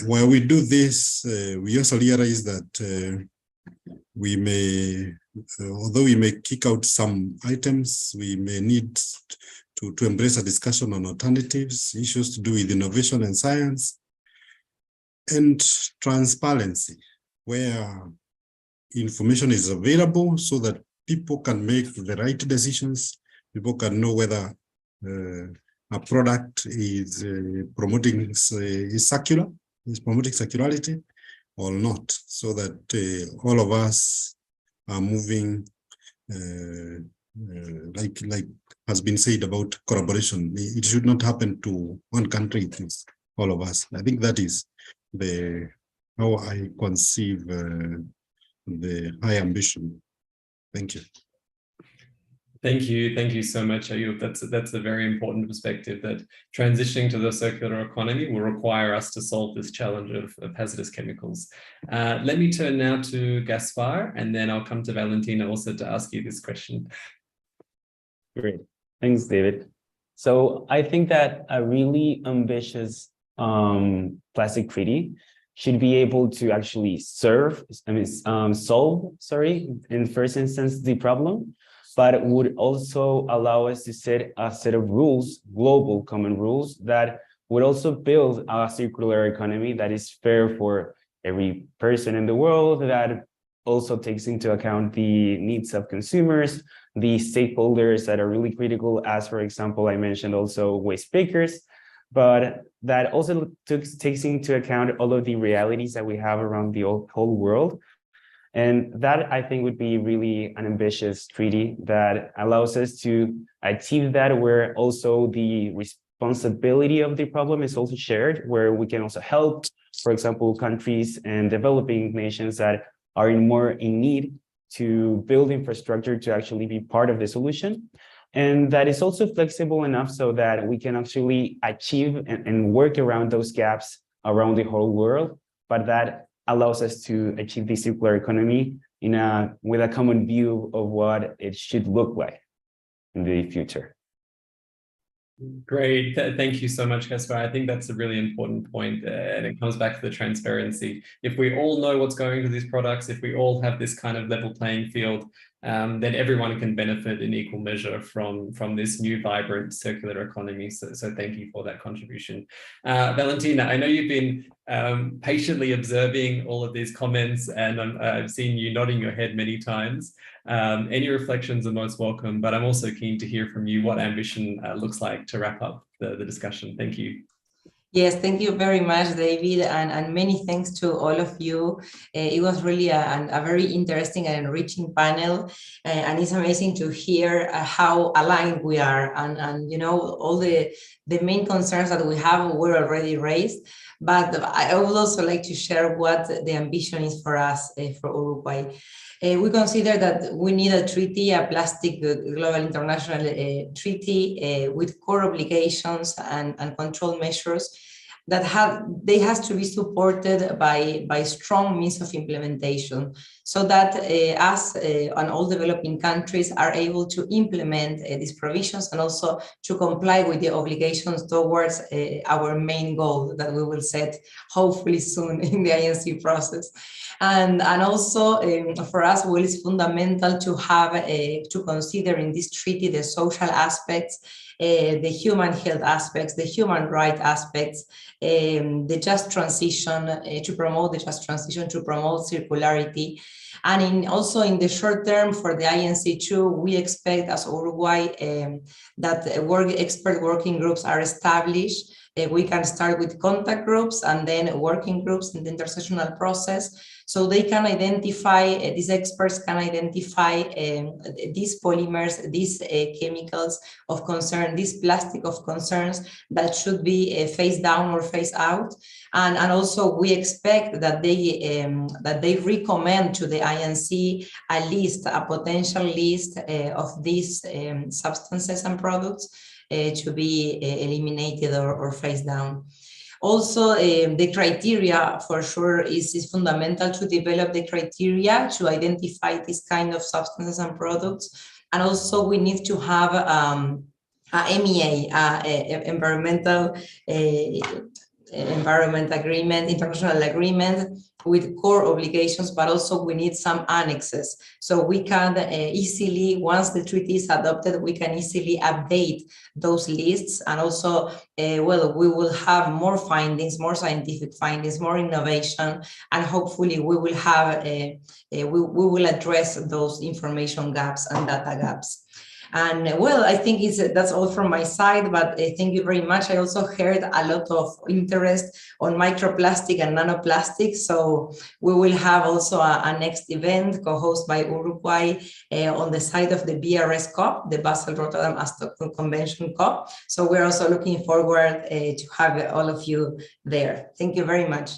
While we do this, we also realize that we may, although we may kick out some items, we may need to embrace a discussion on alternatives, issues to do with innovation and science, and transparency, where information is available so that people can make the right decisions. People can know whether a product is promoting is promoting circularity or not, so that all of us are moving like has been said about collaboration. It should not happen to one country, it is all of us. I think that is how I conceive the high ambition. Thank you. Thank you so much, Ayub. That's a very important perspective, that transitioning to the circular economy will require us to solve this challenge of hazardous chemicals. Let me turn now to Gaspar, and then I'll come to Valentina also to ask you this question. Great, thanks, David. So I think that a really ambitious plastic treaty should be able to actually solve, in first instance, the problem, but it would also allow us to set a set of rules, global common rules, that would also build a circular economy that is fair for every person in the world, that also takes into account the needs of consumers, the stakeholders that are really critical, as for example, I mentioned also waste pickers, but that also takes into account all of the realities that we have around the whole world. And that, I think, would be really an ambitious treaty that allows us to achieve that, where also the responsibility of the problem is also shared, where we can also help, for example, countries and developing nations that are more in need to build infrastructure to actually be part of the solution. And that is also flexible enough so that we can actually achieve and work around those gaps around the whole world, but that allows us to achieve the circular economy with a common view of what it should look like in the future. Great. Thank you so much, Gaspar. I think that's a really important point, and it comes back to the transparency. If we all know what's going into these products, if we all have this kind of level playing field, then everyone can benefit in equal measure from this new vibrant circular economy. So thank you for that contribution. Valentina, I know you've been patiently observing all of these comments, and I've seen you nodding your head many times. Any reflections are most welcome, but I'm also keen to hear from you what ambition looks like to wrap up the discussion. Thank you. Yes, thank you very much, David, and many thanks to all of you. It was really a very interesting and enriching panel, and it's amazing to hear how aligned we are, and you know, all the main concerns that we have were already raised. But I would also like to share what the ambition is for us, for Uruguay. We consider that we need a treaty, a plastic global international treaty with core obligations and control measures that has to be supported by strong means of implementation, so that us and all developing countries are able to implement these provisions and also to comply with the obligations towards our main goal that we will set hopefully soon in the INC process. And also for us, well, it's fundamental to have to consider in this treaty the social aspects, the human health aspects, the human rights aspects, the just transition, to promote the just transition, to promote circularity. And also in the short term for the INC2, we expect as Uruguay that expert working groups are established. We can start with contact groups and then working groups in the intersectional process. So they can identify, these experts can identify these polymers, these chemicals of concern, this plastic of concerns that should be phased down or phased out. And also we expect that they recommend to the INC a potential list of these substances and products to be eliminated or phased down. Also, the criteria for sure is fundamental to develop the criteria to identify this kind of substances and products. And also we need to have a MEA, environment agreement, international agreement with core obligations, but also we need some annexes. So we can easily, once the treaty is adopted, we can easily update those lists. And also, well, we will have more findings, more scientific findings, more innovation, and hopefully we will have, we will address those information gaps and data gaps. And well, I think that's all from my side, but thank you very much. I also heard a lot of interest on microplastic and nanoplastics. So we will have also a next event co-hosted by Uruguay on the side of the BRS COP, the Basel Rotterdam Stockholm Convention COP. So we're also looking forward to have all of you there. Thank you very much.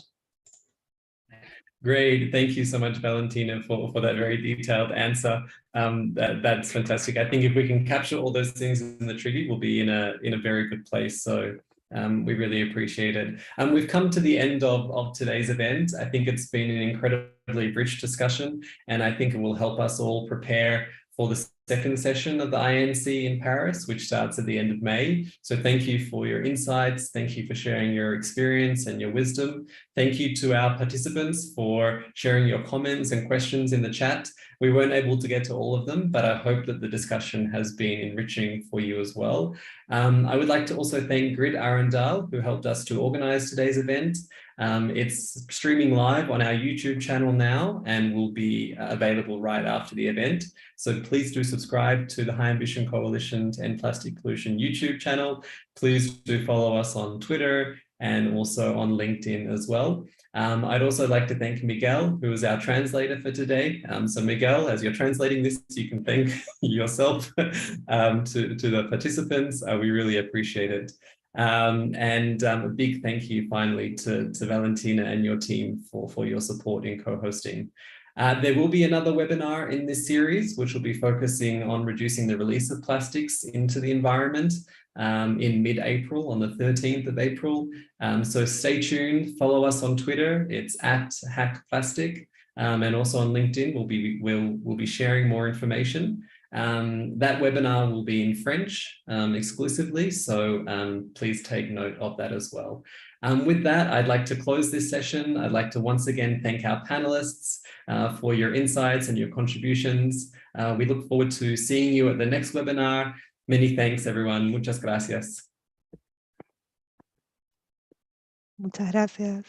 Great. Thank you so much, Valentina, for that very detailed answer. That's fantastic. I think if we can capture all those things in the treaty, we'll be in a very good place. So we really appreciate it. We've come to the end of today's event. I think it's been an incredibly rich discussion, and I think it will help us all prepare for the second session of the INC in Paris, which starts at the end of May. So thank you for your insights. Thank you for sharing your experience and your wisdom. Thank you to our participants for sharing your comments and questions in the chat. We weren't able to get to all of them, but I hope that the discussion has been enriching for you as well. I would like to also thank Grid Arundel, who helped us to organize today's event. It's streaming live on our YouTube channel now and will be available right after the event. So please do subscribe to the High Ambition Coalition to End Plastic Pollution YouTube channel. Please do follow us on Twitter and also on LinkedIn as well. I'd also like to thank Miguel, who is our translator for today. So Miguel, as you're translating this, you can thank yourself to the participants. We really appreciate it. A big thank you finally to Valentina and your team for your support in co-hosting. There will be another webinar in this series, which will be focusing on reducing the release of plastics into the environment in mid-April, on the 13th of April. So stay tuned, follow us on Twitter, it's @HAC Plastic, and also on LinkedIn, we'll be sharing more information. That webinar will be in French exclusively, so please take note of that as well. With that, I'd like to close this session. I'd like to once again thank our panelists for your insights and your contributions. We look forward to seeing you at the next webinar. Many thanks, everyone. Muchas gracias. Muchas gracias.